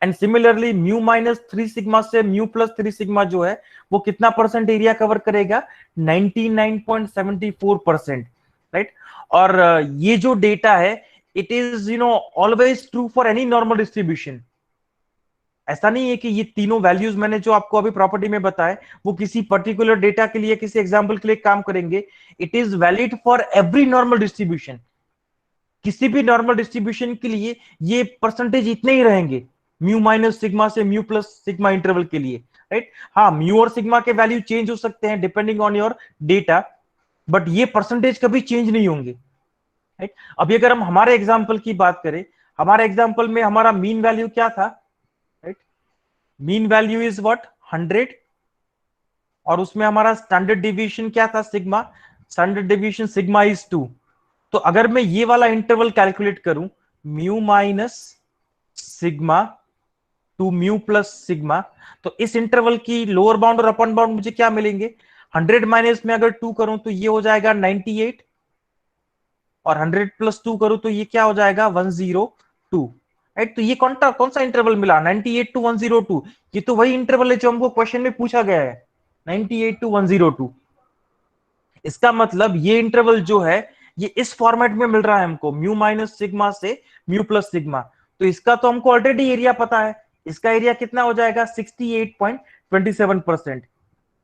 And similarly mu minus 3 sigma से म्यू प्लस 3 सिग्मा जो है वो कितना परसेंट एरिया कवर करेगा, 99.74%, राइट। और ये जो डेटा है it is always true for any normal distribution. ऐसा नहीं है कि ये तीनों वैल्यूज मैंने जो आपको अभी प्रॉपर्टी में बताए वो किसी पर्टिकुलर डेटा के लिए, किसी एग्जांपल के लिए काम करेंगे। It is valid for every normal distribution. किसी भी नॉर्मल डिस्ट्रीब्यूशन के लिए ये परसेंटेज इतने ही रहेंगे, म्यू माइनस सिग्मा से म्यू प्लस सिग्मा इंटरवल के लिए, राइट। हाँ, म्यू और सिग्मा के वैल्यू चेंज हो सकते हैं depending on your data, but ये परसेंटेज कभी चेंज नहीं होंगे, राइट। अभी अगर हम हमारे एग्जाम्पल की बात करें, हमारे एग्जाम्पल में हमारा मीन वैल्यू क्या था, right. Mean value is what, 100, और उसमें हमारा स्टैंडर्ड डिविएशन क्या था, sigma. Standard deviation sigma is 2। तो अगर मैं ये वाला इंटरवल कैलकुलेट करूं, mu minus sigma two mu plus sigma, तो इस इंटरवल की लोअर बाउंड और अपर बाउंड मुझे क्या मिलेंगे, 100 माइनस में अगर 2 करूं तो ये हो जाएगा 98, और 100 प्लस 2 करूं तो ये क्या हो जाएगा 102, राइट। तो ये कौन सा इंटरवल मिला, 98 टू 102। ये तो वही इंटरवल है जो हमको क्वेश्चन में पूछा गया है, 98 टू 102। इसका मतलब ये इंटरवल जो है ये इस फॉर्मेट में मिल रहा है हमको, म्यू माइनस सिग्मा से म्यू प्लस सिग्मा। तो इसका तो हमको ऑलरेडी एरिया पता है, इसका एरिया कितना हो जाएगा 68.27%।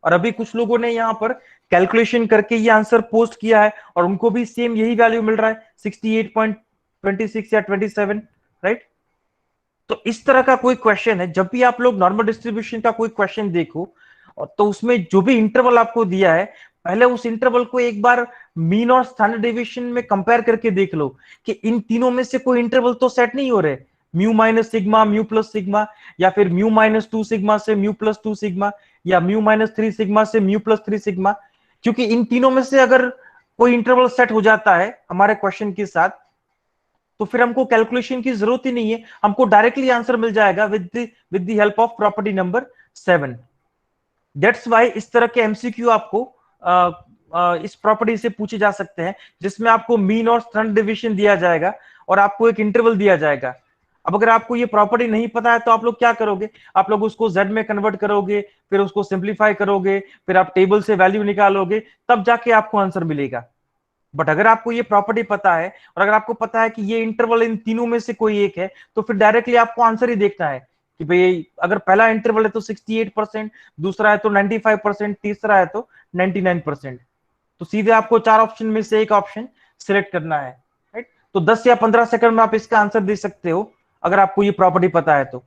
और अभी कुछ लोगों ने यहां पर कैलकुलेशन करके ये आंसर पोस्ट किया है और उनको भी सेम यही वैल्यू मिल रहा है 68.26 या 27, राइट। तो इस तरह का कोई क्वेश्चन है, जब भी आप लोग नॉर्मल डिस्ट्रीब्यूशन का कोई क्वेश्चन देखो और तो उसमें जो भी इंटरवल आपको दिया है, पहले उस इंटरवल को एक बार मीन और स्टैंडर्ड डेविएशन में कंपेयर करके देख लो कि इन तीनों में से कोई इंटरवल तो सेट नहीं हो रहे, mu minus sigma mu plus sigma, या फिर म्यू माइनस 2 सिग्मा से म्यू प्लस 2 सिग्मा, या म्यू माइनस 3 सिग्मा से म्यू प्लस 3 सिग्मा। क्योंकि इन तीनों में से अगर कोई इंटरवल सेट हो जाता है हमारे क्वेश्चन के साथ, तो फिर हमको कैलकुलेशन की जरूरत ही नहीं है, हमको डायरेक्टली आंसर मिल जाएगा with the help of property number 7। That's why इस तरह के एमसीक्यू आपको इस प्रॉपर्टी से पूछे जा सकते हैं, जिसमें आपको मीन और स्टैंडर्ड डिवीजन दिया जाएगा और आपको एक इंटरवल दिया जाएगा। अब अगर आपको ये प्रॉपर्टी नहीं पता है तो आप लोग क्या करोगे, आप लोग उसको जेड में कन्वर्ट करोगे, फिर उसको सिंप्लीफाई करोगे, फिर आप टेबल से वैल्यू निकालोगे, तब जाके आपको आंसर मिलेगा। बट अगर आपको ये प्रॉपर्टी पता है और अगर आपको पता है कि ये इंटरवल इन तीनों में से कोई एक है, तो फिर डायरेक्टली आपको आंसर ही देखना है कि भाई अगर पहला इंटरवल है तो 68%, दूसरा है तो 95%, तीसरा है तो 99%। तो सीधे आपको चार ऑप्शन में से एक ऑप्शन सिलेक्ट करना है, राइट। तो 10 या 15 सेकंड में आप इसका आंसर दे सकते हो अगर आपको ये प्रॉपर्टी पता है तो।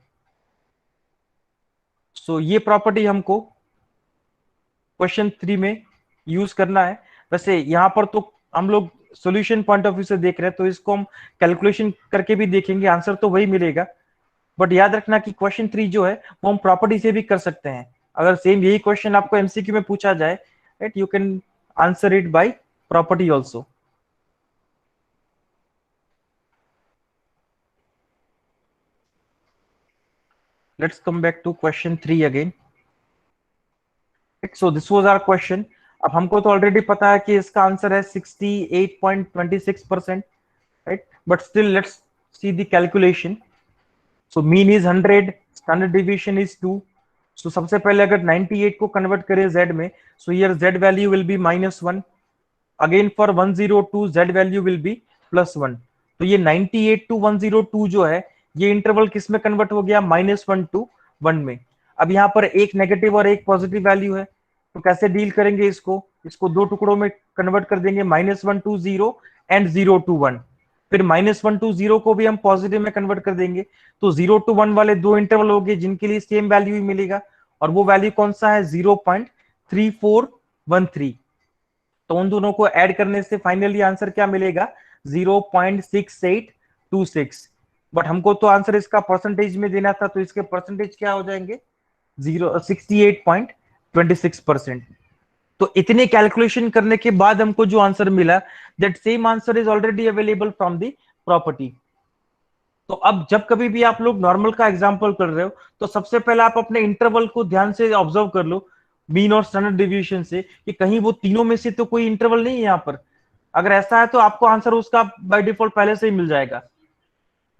सो ये प्रॉपर्टी हमको क्वेश्चन 3 में यूज करना है। वैसे यहां पर तो हम लोग सॉल्यूशन पॉइंट ऑफ व्यू से देख रहे हैं, तो इसको हम कैलकुलेशन करके भी देखेंगे, आंसर तो वही मिलेगा। बट याद रखना कि क्वेश्चन 3 जो है वो हम प्रॉपर्टी से भी कर सकते हैं। अगर सेम यही क्वेश्चन आपको एमसीक्यू में पूछा जाए, right, you can answer it by property also. Let's come back to question 3 again. So this was our question. अब हमको तो ऑलरेडी पता है कि इसका आंसर है 68.26%, right? But still, let's see the calculation. So mean is 100, standard deviation is 2. So सबसे पहले अगर 98 को कन्वर्ट करें z में, so here z value will be -1. Again for 102 z value will be +1. तो ये 98 to 102 जो है ये इंटरवल किस में कन्वर्ट हो गया, -1 to 1 में। अब यहाँ पर एक नेगेटिव और एक पॉजिटिव वैल्यू है, तो कैसे डील करेंगे इसको, इसको दो टुकड़ों में कन्वर्ट कर देंगे, -1 to 0 एंड 0 to 1। फिर -1 to 0 को भी हम पॉजिटिव में कन्वर्ट कर देंगे, तो 0 to 1 वाले दो इंटरवल हो गए जिनके लिए सेम वैल्यू ही मिलेगा, और वो वैल्यू कौन सा है 0.3413। तो उन दोनों को ऐड करने से फाइनली आंसर क्या मिलेगा 0.6826। बट हमको तो आंसर इसका परसेंटेज में देना था, तो इसके परसेंटेज क्या हो जाएंगे 68.26%। तो इतने कैलकुलेशन करने के बाद हमको जो आंसर मिला, that same answer is already available from the property. तो अब जब कभी भी आप लोग नॉर्मल का एग्जांपल कर रहे हो, तो सबसे पहले आप अपने इंटरवल को ध्यान से ऑब्जर्व कर लो, मीन और स्टैंडर्ड डिविएशन से, कि कहीं वो तीनों में से तो कोई इंटरवल नहीं है यहाँ पर। अगर ऐसा है तो आपको आंसर उसका बाय डिफॉल्ट पहले से ही मिल जाएगा।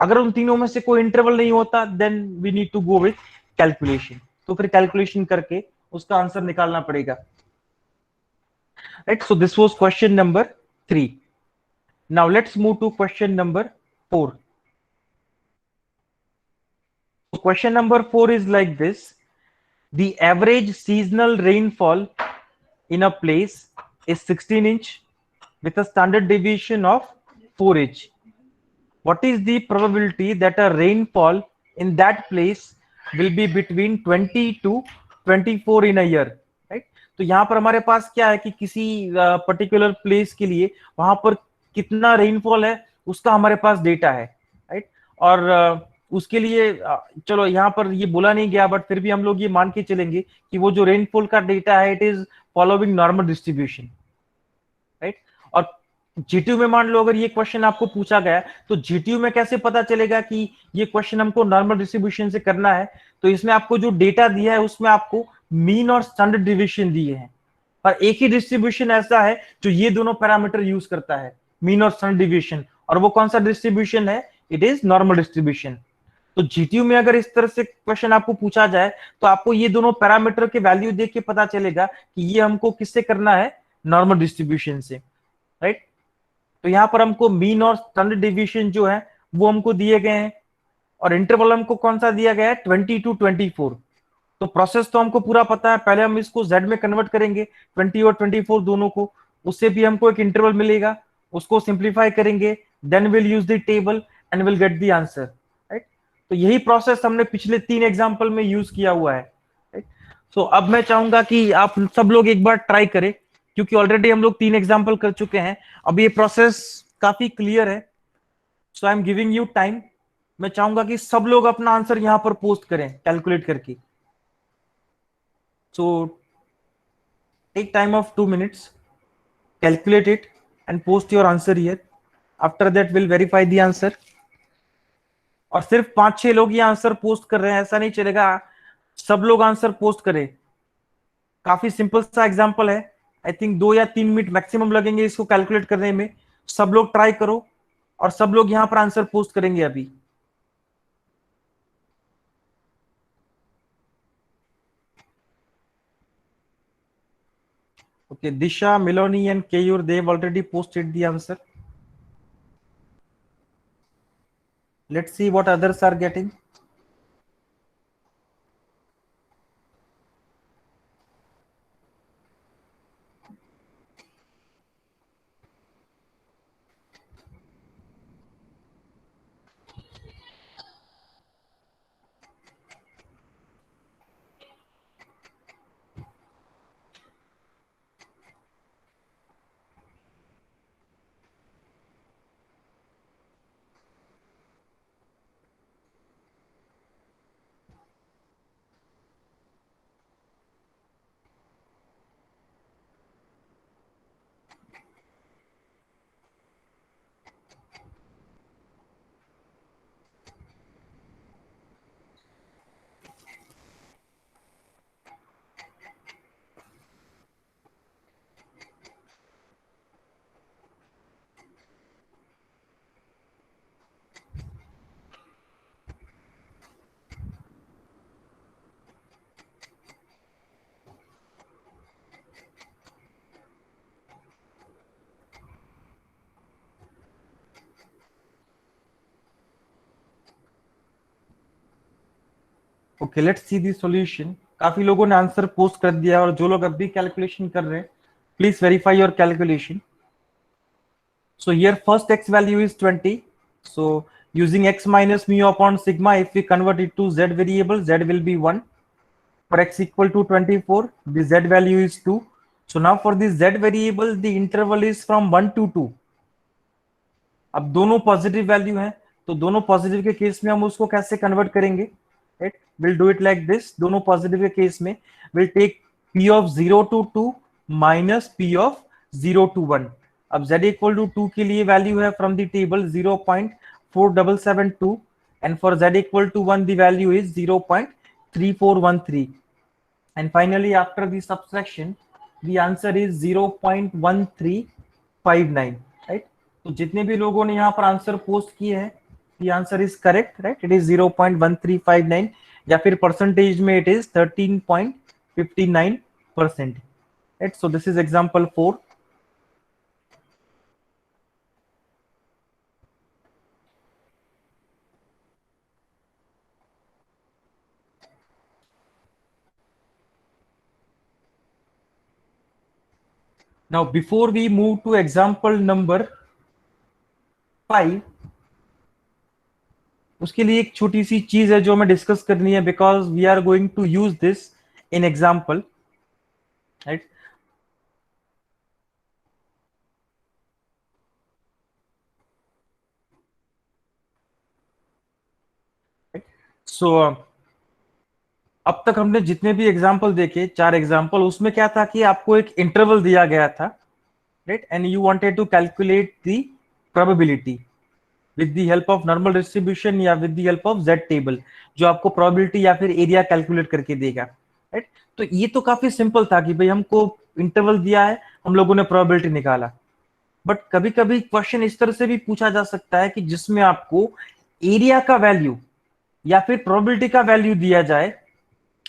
अगर उन तीनों में से कोई इंटरवल नहीं होता then we need to go with calculation, तो फिर कैलकुलेशन करके उसका आंसर निकालना पड़ेगा, right. So this was question number 3. Now let's move to question number 4. Question number 4 is like this: the average seasonal rainfall in a place is 16 inch with a standard deviation of 4 inch. What is the probability that a rainfall in that place will be between 20 to 24 in a year, right? तो यहां पर हमारे पास क्या है कि किसी particular place के लिए वहां पर कितना रेनफॉल है उसका हमारे पास डेटा है, राइट। और उसके लिए चलो यहाँ पर ये बोला नहीं गया बट फिर भी हम लोग ये मान के चलेंगे कि वो जो रेनफॉल का डेटा है it is following normal distribution, right. और जीटीयू में मान लो अगर ये क्वेश्चन आपको पूछा गया तो जीटीयू में कैसे पता चलेगा कि ये क्वेश्चन हमको नॉर्मल डिस्ट्रीब्यूशन से करना है? तो इसमें आपको जो डेटा दिया है उसमें आपको मीन और स्टैंडर्ड डिविएशन दिए हैं, पर एक ही डिस्ट्रीब्यूशन ऐसा है जो ये दोनों पैरामीटर यूज करता है, मीन और स्टैंडर्ड डिविएशन, और वो कौन सा डिस्ट्रीब्यूशन है? It is normal distribution. तो जीटीयू में अगर इस तरह से क्वेश्चन आपको पूछा जाए तो आपको ये दोनों पैरामीटर के वैल्यू देख के पता चलेगा कि ये हमको किससे करना है? नॉर्मल डिस्ट्रीब्यूशन से, राइट। तो यहां पर हमको मीन और स्टैंडर्ड डिविएशन जो है वो हमको दिए गए हैं, और इंटरवल हमको कौन सा दिया गया है? 20 टू 24। तो प्रोसेस तो हमको पूरा पता है, पहले हम इसको जेड में कन्वर्ट करेंगे 20 और 24 दोनों को, उससे भी हमको एक इंटरवल मिलेगा, उसको सिंप्लीफाई करेंगे, then will use the table and will get the answer, right. तो यही प्रोसेस हमने पिछले 3 एग्जांपल में यूज किया हुआ है, राइट। सो अब मैं चाहूंगा कि आप सब लोग एक बार ट्राई करें, क्योंकि ऑलरेडी हम लोग 3 एग्जांपल कर चुके हैं, अब ये प्रोसेस काफी क्लियर है। So I am giving you time, मैं चाहूंगा कि सब लोग अपना आंसर यहां पर पोस्ट करें कैलकुलेट करके। So take time of 2 minutes, calculate it and post your answer here. After that we'll verify the answer. और सिर्फ 5-6 लोग ये आंसर पोस्ट कर रहे हैं ऐसा नहीं चलेगा, सब लोग आंसर पोस्ट करें। काफी सिंपल सा एग्जांपल है, आई थिंक 2 या 3 मिनट मैक्सिमम लगेंगे इसको कैलकुलेट करने में। सब लोग ट्राई करो और सब लोग यहां पर आंसर पोस्ट करेंगे अभी। Okay, Disha, Melanie and Keyur, they've already posted the answer. Let's see what others are getting. Okay, let's see the solution. काफी लोगों ने आंसर पोस्ट कर दिया और जो लोग अभी कैलकुलेशन कर रहे हैं please verify your calculation. So here first x value is 20, so using x minus mu upon sigma, if we convert it to z variable, z will be 1. For x equal to 24, the z value is 2. So now for the z variable the interval is from 1 to 2. अब दोनों positive value हैं तो दोनों positive के case में हम उसको कैसे कन्वर्ट करेंगे, right. Will do it like this, दोनों पॉजिटिव के केस में will take p of 0 to 2 minus p of 0 to 1। अब z इक्वल टू 2 के लिए वैल्यू है from the table 0.4772 and for z equal to 1 the value is 0.3413 and finally after the subtraction the answer is 0.1359, right। तो जितने भी लोगों ने यहाँ पर आंसर पोस्ट किए हैं The answer is correct, right? It is 0.1359 या फिर परसेंटेज में it is 13.59%. Right? So this is example 4. Now before we move to example number 5, उसके लिए एक छोटी सी चीज है जो हमें डिस्कस करनी है, because we are going to use this in example, right? So अब तक हमने जितने भी एग्जाम्पल देखे, 4 एग्जाम्पल, उसमें क्या था कि आपको एक इंटरवल दिया गया था, right? And you wanted to calculate the probability with the help of normal distribution या with the help of Z table, जो आपको प्रोबेबिलिटी या फिर एरिया कैलकुलेट करके देगा, राइट? तो ये तो काफी सिंपल था कि भाई हमको इंटरवल दिया है, हम लोगों ने प्रोबेबिलिटी निकाला। बट कभी कभी क्वेश्चन इस तरह से भी पूछा जा सकता है कि जिसमें आपको एरिया का वैल्यू या फिर प्रोबेबिलिटी का वैल्यू दिया जाए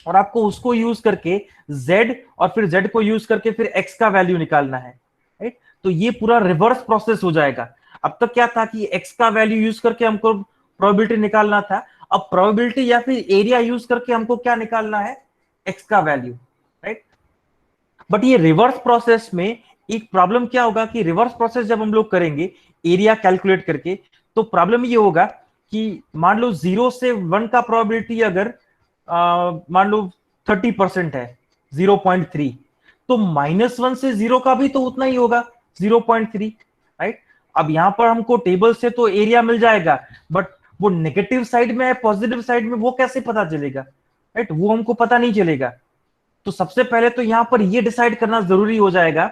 और आपको उसको यूज करके z और फिर z को यूज करके फिर x का वैल्यू निकालना है, राइट? तो ये पूरा रिवर्स प्रोसेस हो जाएगा। अब तक क्या था कि x का वैल्यू यूज करके हमको प्रोबेबिलिटी निकालना था, अब प्रोबेबिलिटी या फिर एरिया यूज करके हमको क्या निकालना है, x का वैल्यू, राइट? बट ये रिवर्स प्रोसेस में एक प्रॉब्लम क्या होगा कि रिवर्स प्रोसेस जब हम लोग करेंगे एरिया कैलकुलेट करके, तो प्रॉब्लम ये होगा कि मान लो 0 से 1 का प्रोबेबिलिटी अगर मान लो 30% है, 0.3, तो -1 से 0 का भी तो उतना ही होगा, 0.3, राइट? अब यहां पर हमको टेबल से तो एरिया मिल जाएगा, बट वो नेगेटिव साइड में है पॉजिटिव साइड में वो कैसे पता चलेगा, राइट? वो हमको पता नहीं चलेगा। तो सबसे पहले तो यहां पर ये डिसाइड करना जरूरी हो जाएगा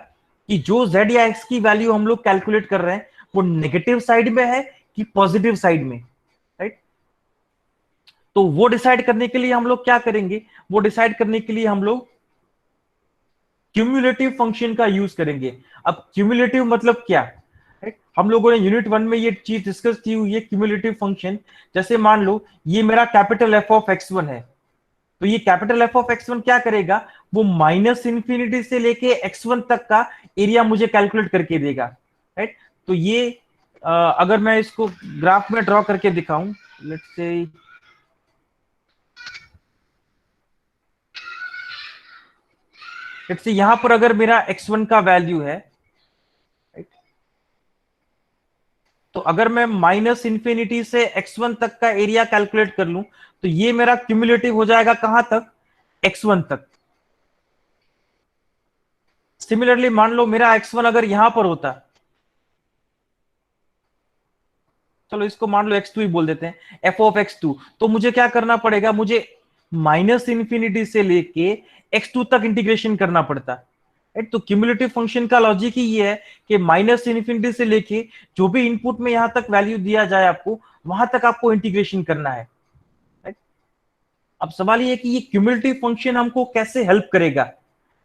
कि जो z या x की वैल्यू हम लोग कैलकुलेट कर रहे हैं वो नेगेटिव साइड में है कि पॉजिटिव साइड में, राइट? तो वो डिसाइड करने के लिए हम लोग क्या करेंगे, वो डिसाइड करने के लिए हम लोग क्यूमुलेटिव फंक्शन का यूज करेंगे। अब क्यूमुलेटिव मतलब क्या, राइट? हम लोगों ने यूनिट 1 में ये चीज डिस्कस की हुई है, क्यूमुलेटिव फंक्शन। जैसे मान लो ये मेरा कैपिटल एफ ऑफ x1 है, तो ये कैपिटल एफ ऑफ x1 क्या करेगा, वो -इंफिनिटी से लेके x1 तक का एरिया मुझे कैलकुलेट करके देगा, राइट? तो ये अगर मैं इसको ग्राफ में ड्रॉ करके दिखाऊं, लेट्स से यहां पर अगर मेरा x1 का वैल्यू है, राइट? तो अगर मैं -इंफिनिटी से x1 तक का एरिया कैलकुलेट कर लूं, तो ये मेरा क्यूमुलेटिव हो जाएगा कहां तक, x1 तक। सिमिलरली मान लो मेरा x1 अगर यहां पर होता, चलो इसको मान लो x2 ही बोल देते हैं, एफ ऑफ x2, तो मुझे क्या करना पड़ेगा, मुझे -इंफिनिटी से लेके x2 तक इंटीग्रेशन करना पड़ता, राइट? तो क्यूमुलेटिव फंक्शन का लॉजिक ही ये है कि -इंफिनिटी से लेके जो भी इनपुट में यहां तक वैल्यू दिया जाए आपको, वहां तक आपको इंटीग्रेशन करना है, राइट? अब सवाल ये है कि ये क्यूमुलेटिव फंक्शन हमको कैसे हेल्प करेगा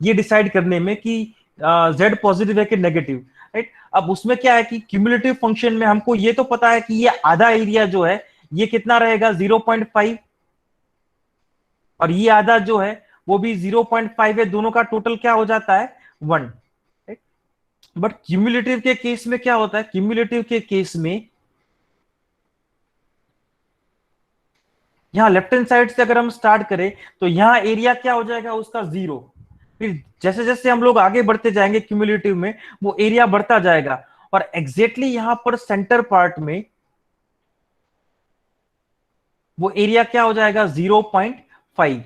ये डिसाइड करने में कि z पॉजिटिव है कि नेगेटिव, राइट? अब उसमें क्या है कि क्यूमुलेटिव फंक्शन में हमको ये तो पता है कि ये आधा एरिया जो है ये कितना रहेगा, 0.5, और ये आधा जो है वो भी 0.5 है, दोनों का टोटल क्या हो जाता है, 1, राइट? बट क्यूमुलेटिव के केस में क्या होता है, क्यूमुलेटिव के केस में यहां लेफ्ट हैंड साइड से अगर हम स्टार्ट करें तो यहां एरिया क्या हो जाएगा उसका 0, फिर जैसे जैसे हम लोग आगे बढ़ते जाएंगे क्यूमुलेटिव में वो एरिया बढ़ता जाएगा, और एग्जैक्टली यहां पर सेंटर पार्ट में वो एरिया क्या हो जाएगा, 0.5,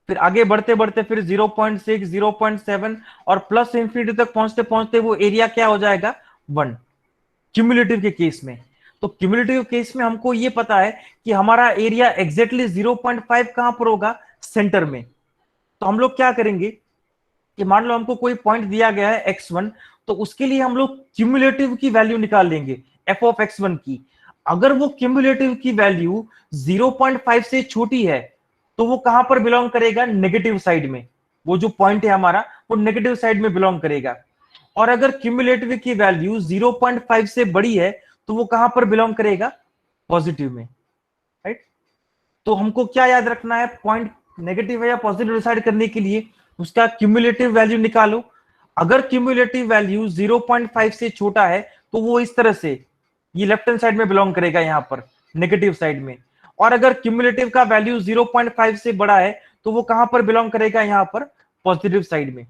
फिर आगे बढ़ते बढ़ते फिर 0.6, 0.7, और प्लस इंफिनिटी तक पहुंचते पहुंचते वो एरिया क्या हो जाएगा, 1, क्यूमुलेटिव के केस में। तो क्यूमुलेटिव केस में हमको ये पता है कि हमारा एरिया एग्जैक्टली 0.5 कहां पर होगा, सेंटर में। तो हम लोग क्या करेंगे कि मान लो हमको कोई पॉइंट दिया गया है x1, तो उसके लिए हम लोग क्यूमुलेटिव की वैल्यू निकाल लेंगे f ऑफ x1 की। अगर वो क्यूमुलेटिव की वैल्यू 0.5 से छोटी है तो वो कहां पर बिलोंग करेगा, नेगेटिव साइड में। वो जो पॉइंट है हमारा वो नेगेटिव साइड में बिलोंग करेगा। और अगर क्यूमुलेटिव की वैल्यू 0.5 से बड़ी है तो वो कहां पर बिलोंग करेगा, पॉजिटिव में, राइट। तो हमको क्या याद रखना है, पॉइंट नेगेटिव है या पॉजिटिव डिसाइड करने के लिए उसका क्यूमुलेटिव वैल्यू निकालो। अगर क्यूमुलेटिव वैल्यू 0.5 से छोटा है तो वो इस तरह से ये लेफ्ट हैंड साइड में बिलोंग करेगा, यहां पर नेगेटिव साइड में। और अगर क्यूमुलेटिव का वैल्यू 0.5 से बड़ा है तो वो कहां पर बिलोंग करेगा, यहां पर पॉजिटिव साइड में।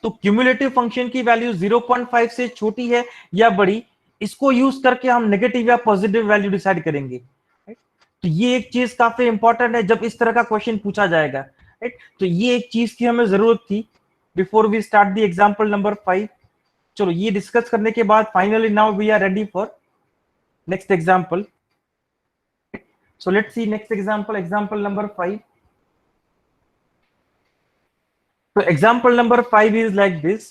तो क्यूमुलेटिव फंक्शन की वैल्यू 0.5 से छोटी है या बड़ी, इसको यूज करके हम नेगेटिव या पॉजिटिव वैल्यू डिसाइड करेंगे, राइट। तो ये एक चीज काफी इंपॉर्टेंट है जब इस तरह का क्वेश्चन पूछा जाएगा, राइट। तो ये एक चीज की हमें जरूरत थी before we start the example number 5। चलो ये डिस्कस करने के बाद finally now we are ready for next example. So let's see next example, example number 5। So example number 5 is like this.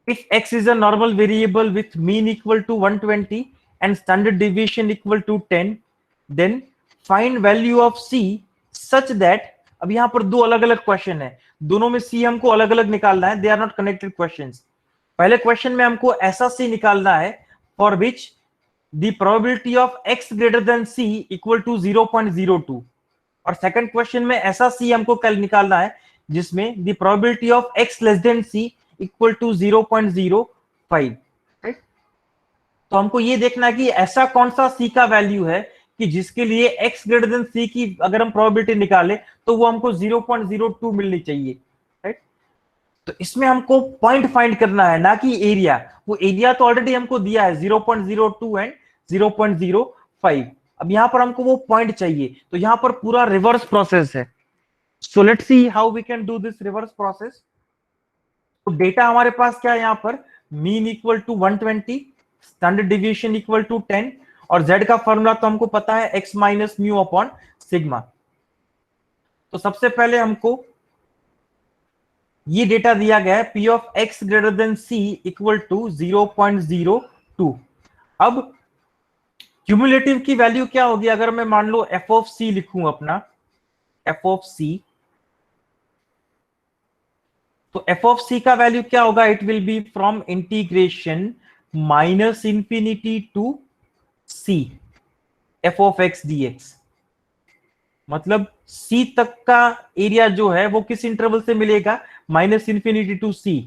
If x is a normal variable with mean equal to 120 and standard deviation equal to 10, then find value of c such that, अब यहां पर दो अलग अलग question है, दोनों में c हमको अलग अलग निकालना है, they are not connected questions. पहले क्वेश्चन में हमको ऐसा c निकालना है for which the probability of x greater than c equal to 0.02, और सेकंड क्वेश्चन में ऐसा c हमको कल निकालना है जिसमें the probability of x less than c equal to 0.05, right. तो हमको ये देखना है कि ऐसा कौन सा c का वैल्यू है कि जिसके लिए x ग्रेटर देन c की अगर हम प्रोबेबिलिटी निकाले तो वो हमको 0.02 मिलनी चाहिए, राइट। तो इसमें हमको पॉइंट फाइंड करना है, ना कि एरिया। वो एरिया तो ऑलरेडी हमको दिया है 0.02 एंड 0.05। अब यहां पर हमको वो पॉइंट चाहिए, तो यहां पर पूरा रिवर्स प्रोसेस है। So let's see how we can do this reverse process. तो डेटा हमारे पास क्या है, यहां पर mean equal to 120, standard deviation equal to 10, और z का फॉर्मूला तो हमको पता है x minus mu upon sigma. तो सबसे पहले हमको ये डेटा दिया गया है p of x greater than c equal to 0.02। अब क्यूमुलेटिव की वैल्यू क्या होगी, अगर मैं मान लो f ऑफ c लिखूं अपना, f ऑफ c, तो f ऑफ c का वैल्यू क्या होगा, it will be from integration minus infinity to c f of x dx। मतलब c तक का एरिया जो है वो किस इंटरवल से मिलेगा, माइनस इंफिनिटी टू c।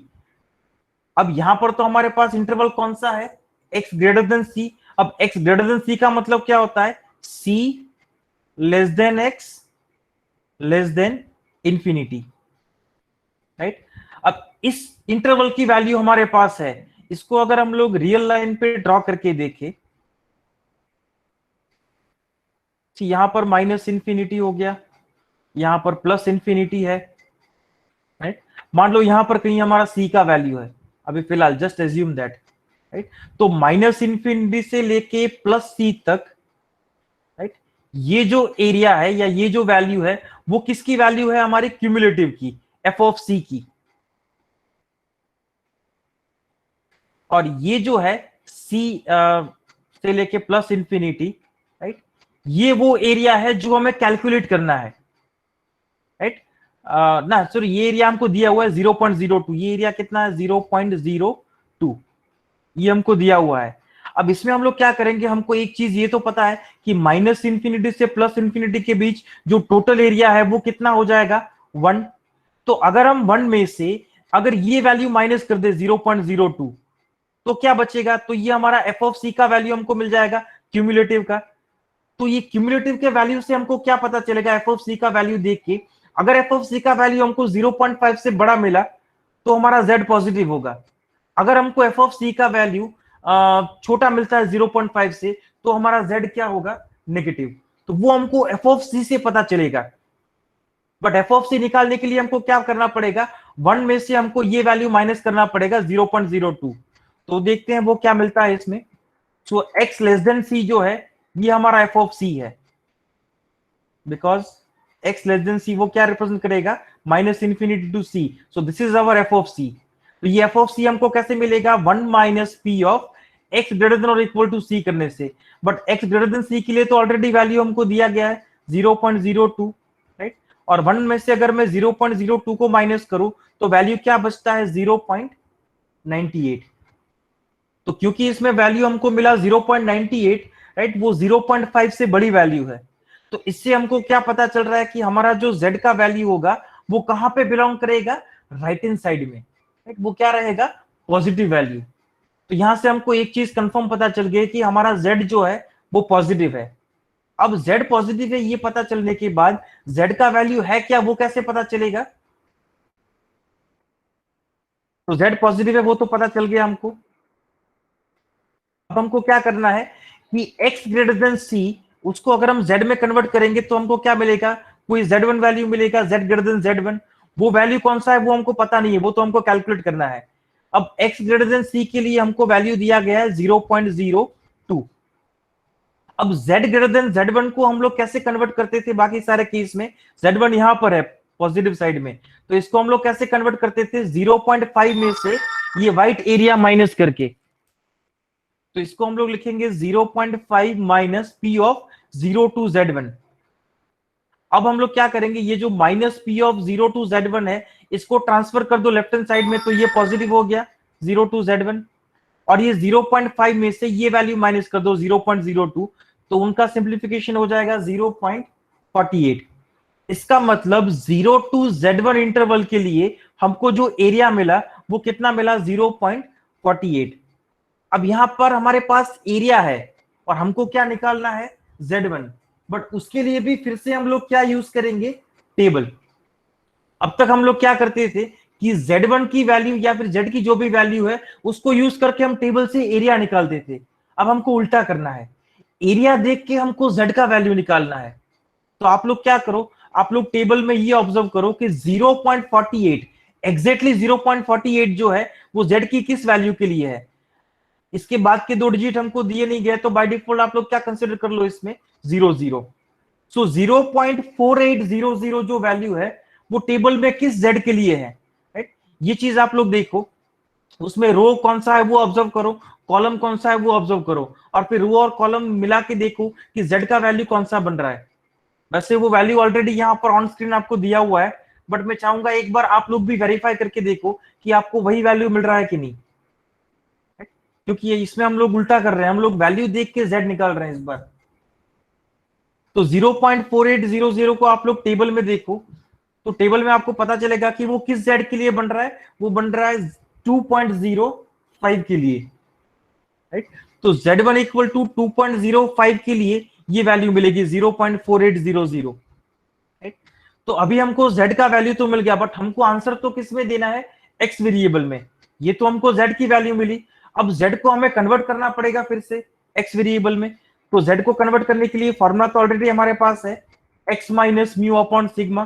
अब यहां पर तो हमारे पास इंटरवल कौन सा है, x ग्रेटर देन c। अब x ग्रेटर देन c का मतलब क्या होता है, c less than x less then infinity, right. अब इस इंटरवल की वैल्यू हमारे पास है, इसको अगर हम लोग रियल लाइन पे ड्रॉ करके देखें, यहां पर माइनस इंफिनिटी हो गया, यहां पर प्लस इंफिनिटी है, राइट। मान लो यहां पर कहीं हमारा c का वैल्यू है, अभी फिलहाल जस्ट एज्यूम दैट, राइट। तो माइनस इंफिनिटी से लेके प्लस c तक, राइट, ये जो एरिया है या ये जो वैल्यू है वो किसकी वैल्यू है, हमारी क्यूमुलेटिव की, f ऑफ c की। और ये जो है c से लेके प्लस इंफिनिटी, राइट, ये वो एरिया है जो हमें कैलकुलेट करना है, राइट। ना सॉरी, ये एरिया हमको दिया हुआ है 0.02, ये एरिया कितना है 0.02, ये हमको दिया हुआ है। अब इसमें हम लोग क्या करेंगे, हमको एक चीज ये तो पता है कि माइनस इंफिनिटी से प्लस इंफिनिटी के बीच जो टोटल एरिया है वो कितना हो जाएगा, 1। तो अगर हम 1 में से अगर ये वैल्यू माइनस कर दे 0.02, तो क्या बचेगा, तो ये हमारा एफ ऑफ सी का वैल्यू हमको मिल जाएगा क्यूमुलेटिव का। तो ये क्यूमुलेटिव के वैल्यू से हमको क्या पता चलेगा, एफ ऑफ सी का वैल्यू देख के, अगर एफ ऑफ सी का वैल्यू हमको 0.5 से बड़ा मिला तो हमारा z पॉजिटिव होगा। अगर हमको एफ ऑफ सी का वैल्यू छोटा मिलता है 0.5 से तो हमारा z क्या होगा, नेगेटिव। तो वो हमको एफ ऑफ सी से पता चलेगा। बट एफ ऑफ सी निकालने के लिए हमको क्या करना पड़ेगा, 1 में से हमको ये वैल्यू माइनस करना पड़ेगा 0.02। तो देखते हैं वो क्या मिलता है इसमें। So x less than c जो है ये हमारा एफ ऑफ सी है, because x less than c वो क्या रिप्रेजेंट करेगा, minus infinity to c। So this is our F of C. तो ये एफ ऑफ सी हमको कैसे मिलेगा, 1 minus P of x greater than और इक्वल टू c करने से। But x greater than c के लिए तो ऑलरेडी वैल्यू हमको दिया गया है 0.02, राइट। और 1 में से अगर मैं 0.02 को माइनस करूं तो वैल्यू क्या बचता है, 0.98। तो क्योंकि इसमें वैल्यू हमको मिला 0.98, राइट, वो 0.5 से बड़ी वैल्यू है। तो इससे हमको क्या पता चल रहा है कि हमारा जो z का वैल्यू होगा वो कहां पे बिलोंग करेगा, राइट हैंड साइड में, राइट, वो क्या रहेगा, पॉजिटिव वैल्यू। तो यहां से हमको एक चीज कंफर्म पता चल गई कि हमारा z जो है वो पॉजिटिव है। अब z पॉजिटिव है ये पता चलने के बाद z का वैल्यू है क्या वो कैसे पता चलेगा, तो z पॉजिटिव है वो तो पता चल गया हमको। अब हमको क्या करना है कि x ग्रेटर देन c, उसको अगर हम z में कन्वर्ट करेंगे तो हमको क्या मिलेगा, कोई z1 वैल्यू मिलेगा, z ग्रेटर देन z1। वो वैल्यू कौन सा है वो हमको पता नहीं है, वो तो हमको कैलकुलेट करना है। अब x ग्रेटर देन c के लिए हमको वैल्यू दिया गया है 0.02। अब z ग्रेटर देन z1 को हम लोग कैसे कन्वर्ट करते थे बाकी सारे केस में, z1 यहां पर है पॉजिटिव साइड में, तो इसको हम लोग कैसे कन्वर्ट करते थे, 0.5 में से ये व्हाइट एरिया माइनस करके, तो इसको हम लोग लिखेंगे 0.5 minus P of 0 to z1। अब हम लोग क्या करेंगे, ये जो minus P of 0 to z1 है इसको ट्रांसफर कर दो लेफ्ट हैंड साइड में, तो ये पॉजिटिव हो गया 0 to z1। और ये 0.5 में से ये वैल्यू माइनस कर दो 0.02, तो उनका सिंप्लीफिकेशन हो जाएगा 0.48। इसका मतलब 0 to z1 इंटरवल के लिए हमको जो एरिया मिला वो कितना मिला, 0.48। अब यहां पर हमारे पास एरिया है और हमको क्या निकालना है, z1, बट उसके लिए भी फिर से हम लोग क्या यूज करेंगे, टेबल। अब तक हम लोग क्या करते थे कि z1 की वैल्यू या फिर z की जो भी वैल्यू है उसको यूज करके हम टेबल से एरिया निकालते थे। अब हमको उल्टा करना है, एरिया देख के हमको z का वैल्यू निकालना है। तो आप लोग क्या करो, आप लोग टेबल में ये ऑब्जर्व करो कि 0.48, एग्जैक्टली 0.48 जो है वो z की किस वैल्यू के लिए है। इसके बाद के दो डिजिट हमको दिए नहीं गए, तो बाय डिफॉल्ट आप लोग क्या कंसिडर कर लो इसमें, 0 0। सो 0.4800 जो वैल्यू है वो टेबल में किस z के लिए है, राइट। ये चीज आप लोग देखो, उसमें रो कौन सा है वो ऑब्जर्व करो, कॉलम कौन सा है वो ऑब्जर्व करो, और फिर रो और कॉलम मिला के देखो कि z का वैल्यू कौन सा बन रहा है। वैसे वो वैल्यू ऑलरेडी यहाँ पर ऑन स्क्रीन आपको दिया हुआ है, बट मैं चाहूंगा एक बार आप लोग भी वेरीफाई करके देखो कि आपको वही वैल्यू मिल रहा है कि नहीं, क्योंकि ये इसमें हम लोग उल्टा कर रहे हैं, हम लोग वैल्यू देख के z निकाल रहे हैं इस बार। तो 0.4800 को आप लोग टेबल में देखो, तो टेबल में आपको पता चलेगा कि वो किस z के लिए बन रहा है, वो बन रहा है 2.05 के लिए, राइट। तो z1 इक्वल टू 2.05 के लिए ये वैल्यू मिलेगी 0.4800, राइट। तो अभी हमको z का वैल्यू तो मिल गया, बट हमको आंसर तो किस में देना है, x वेरिएबल में। ये तो हमको z की वैल्यू मिली, अब z को हमें कन्वर्ट करना पड़ेगा फिर से x वेरिएबल में। तो z को कन्वर्ट करने के लिए फॉर्मूला तो ऑलरेडी हमारे पास है, x minus mu upon sigma,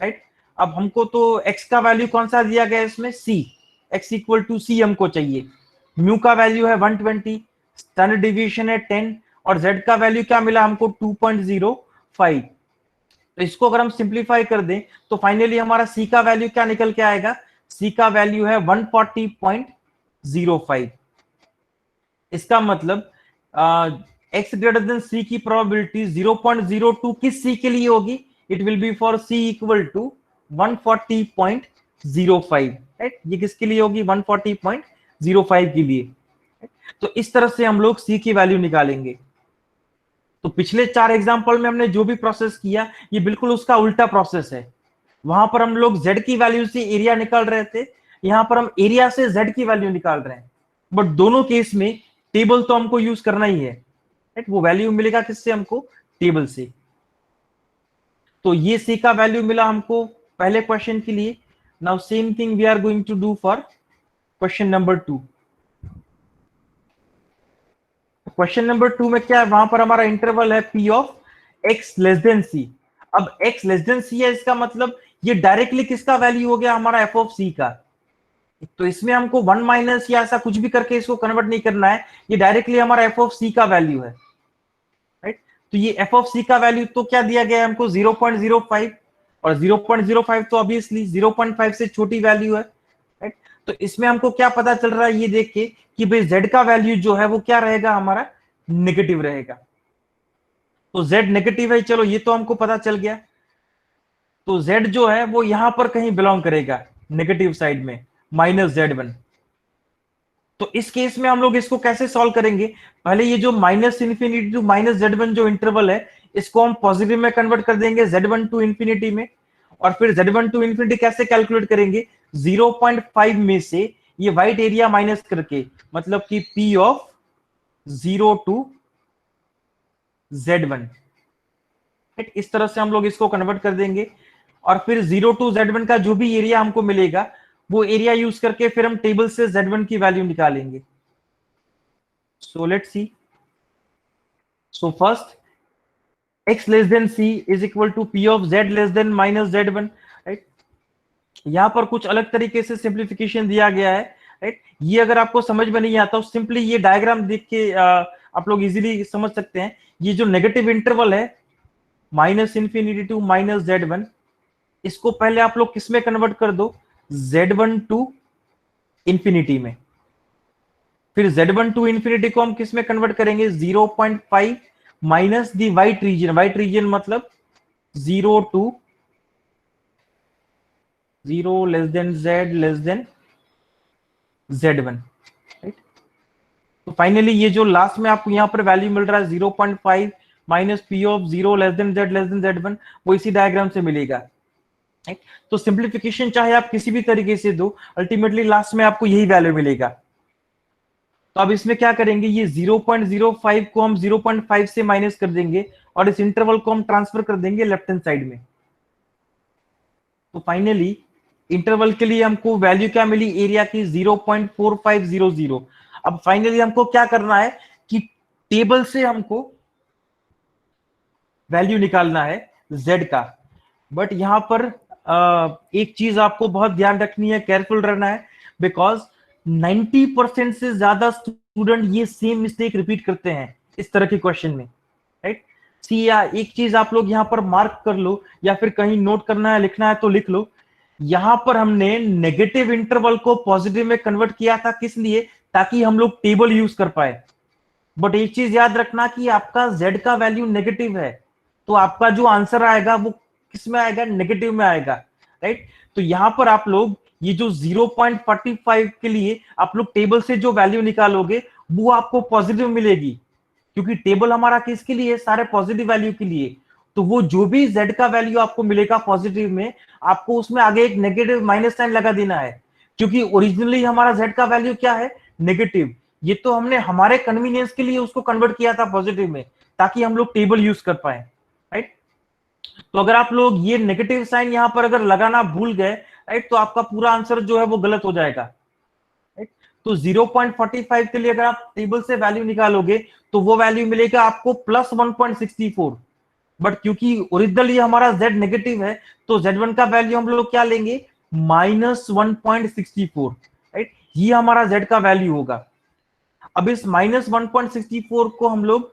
right. अब हमको तो x का वैल्यू कौन सा दिया गया है इसमें, c, x equal to c हमको चाहिए। म्यू का वैल्यू है 120, स्टैंडर्ड डिविएशन है 10, और z का वैल्यू क्या मिला हमको 2.05। तो इसको अगर हम सिंप्लीफाई कर दें तो फाइनली हमारा सी का वैल्यू क्या निकल के आएगा, सी का वैल्यू है 140.05। इसका मतलब एक्स ग्रेटर देन सी की प्रोबेबिलिटी 0.02 किस सी के लिए होगी, it will be for C equal to 140.05, right. ये किसके लिए होगी, 140.05 के लिए। तो इस तरह से हम लोग सी की वैल्यू निकालेंगे। तो पिछले 4 एग्जांपल में हमने जो भी प्रोसेस किया ये बिल्कुल उसका उल्टा प्रोसेस है। वहां पर हम लोग z की वैल्यू से एरिया निकाल रहे थे, यहां पर हम एरिया से z की वैल्यू निकाल रहे हैं। बट दोनों केस में टेबल तो हमको यूज करना ही है, राइट। वो वैल्यू मिलेगा किससे हमको, टेबल से। तो ये सी का वैल्यू मिला हमको पहले क्वेश्चन के लिए। Now same thing we are going to do for question number 2। Question number 2 में क्या है, वहां पर हमारा इंटरवल है p of x less than c। अब x लेस देन c है, इसका मतलब ये डायरेक्टली किसका वैल्यू हो गया, हमारा f ऑफ c का। तो इसमें हमको 1 माइनस या ऐसा कुछ भी करके इसको कन्वर्ट नहीं करना है, ये डायरेक्टली हमारा f ऑफ c का वैल्यू है, राइट। तो ये f ऑफ c का वैल्यू तो क्या दिया गया है हमको 0.05, और 0.05 तो ऑब्वियसली 0.5 से छोटी वैल्यू है, राइट। तो इसमें हमको क्या पता चल रहा है ये देख के कि भाई z का वैल्यू जो है वो क्या रहेगा, हमारा नेगेटिव रहेगा। तो z नेगेटिव है, चलो ये तो हमको पता चल गया। तो z जो है वो यहां पर कहीं बिलोंग करेगा नेगेटिव साइड में, -z1। तो इस केस में हम लोग इसको कैसे सॉल्व करेंगे, पहले ये जो minus infinity to minus Z1 जो इंटरवल है, इसको हम पॉजिटिव में कन्वर्ट कर देंगे Z1 टू इंफिनिटी में, और फिर Z1 टू इंफिनिटी कैसे कैलकुलेट करेंगे, 0.5 में से ये व्हाइट एरिया माइनस करके, मतलब कि P ऑफ 0 टू Z1, इस तरह से हम लोग इसको कन्वर्ट कर देंगे, और फिर 0 टू Z1 का जो भी एरिया हमको मिलेगा वो एरिया यूज करके फिर हम टेबल से Z1 की वैल्यू निकालेंगे। So let's see. So first x less than c is equal to p of z less than minus Z1, right. यहां पर कुछ अलग तरीके से सिंप्लीफिकेशन दिया गया है, राइट। ये अगर आपको समझ में नहीं आता, सिंपली ये डायग्राम देख के आप लोग इजीली समझ सकते हैं। ये जो नेगेटिव इंटरवल है minus infinity to minus Z1, इसको पहले आप लोग किस में कन्वर्ट कर दो, Z1 टू इंफिनिटी में, फिर Z1 टू इंफिनिटी को हम किस में कन्वर्ट करेंगे, 0.5 minus the white region, white region मतलब 0 to 0 less than Z less than Z1, right. तो फाइनली ये जो लास्ट में आपको यहां पर वैल्यू मिल रहा है 0.5 minus P of 0 less than Z less than Z1, वो इसी डायग्राम से मिलेगा। तो सिंप्लीफिकेशन चाहे आप किसी भी तरीके से दो, अल्टीमेटली लास्ट में आपको यही वैल्यू मिलेगा। तो अब इसमें क्या करेंगे, ये 0.05 को हम 0.5 से माइनस कर देंगे और इस इंटरवल को हम ट्रांसफर कर देंगे लेफ्ट हैंड साइड में। तो फाइनली इंटरवल के लिए हमको वैल्यू क्या मिली, एरिया की 0.4500। अब फाइनली हमको क्या करना है कि टेबल से हमको वैल्यू निकालना है z का। बट यहां पर एक चीज आपको बहुत ध्यान रखनी है, केयरफुल रहना है, बिकॉज 90% से ज्यादा स्टूडेंट ये सेम मिस्टेक रिपीट करते हैं इस तरह के क्वेश्चन में, राइट। सी या एक चीज आप लोग यहां पर मार्क कर लो, या फिर कहीं नोट करना है लिखना है तो लिख लो। यहां पर हमने नेगेटिव इंटरवल को पॉजिटिव में कन्वर्ट किया था, किस लिए, ताकि हम लोग टेबल यूज कर पाए। बट एक चीज याद रखना कि आपका z का वैल्यू नेगेटिव है, तो आपका जो आंसर आएगा वो किस में आएगा, नेगेटिव में आएगा, राइट। तो यहां पर आप लोग ये जो 0.45 के लिए आप लोग टेबल से जो वैल्यू निकालोगे वो आपको पॉजिटिव मिलेगी, क्योंकि टेबल हमारा किसके लिए, सारे पॉजिटिव वैल्यू के लिए। तो वो जो भी z का वैल्यू आपको मिलेगा पॉजिटिव में, आपको उसमें आगे एक नेगेटिव माइनस साइन लगा देना है, क्योंकि ओरिजिनली हमारा z का वैल्यू क्या है, नेगेटिव। ये तो हमने हमारे कन्वीनियंस के लिए उसको कन्वर्ट किया था पॉजिटिव में, ताकि हम लोग टेबल यूज कर पाए, राइट। तो अगर आप लोग ये नेगेटिव साइन यहां पर अगर लगाना भूल गए, राइट, तो आपका पूरा आंसर जो है वो गलत हो जाएगा, राइट। तो 0.45 के लिए अगर आप टेबल से वैल्यू निकालोगे तो वो वैल्यू मिलेगा आपको प्लस 1.64। बट क्योंकि ओरिजिनली हमारा z नेगेटिव है, तो z1 का वैल्यू हम लोग क्या लेंगे, माइनस 1.64, राइट। ये हमारा z का वैल्यू होगा। अब इस माइनस 1.64 को हम लोग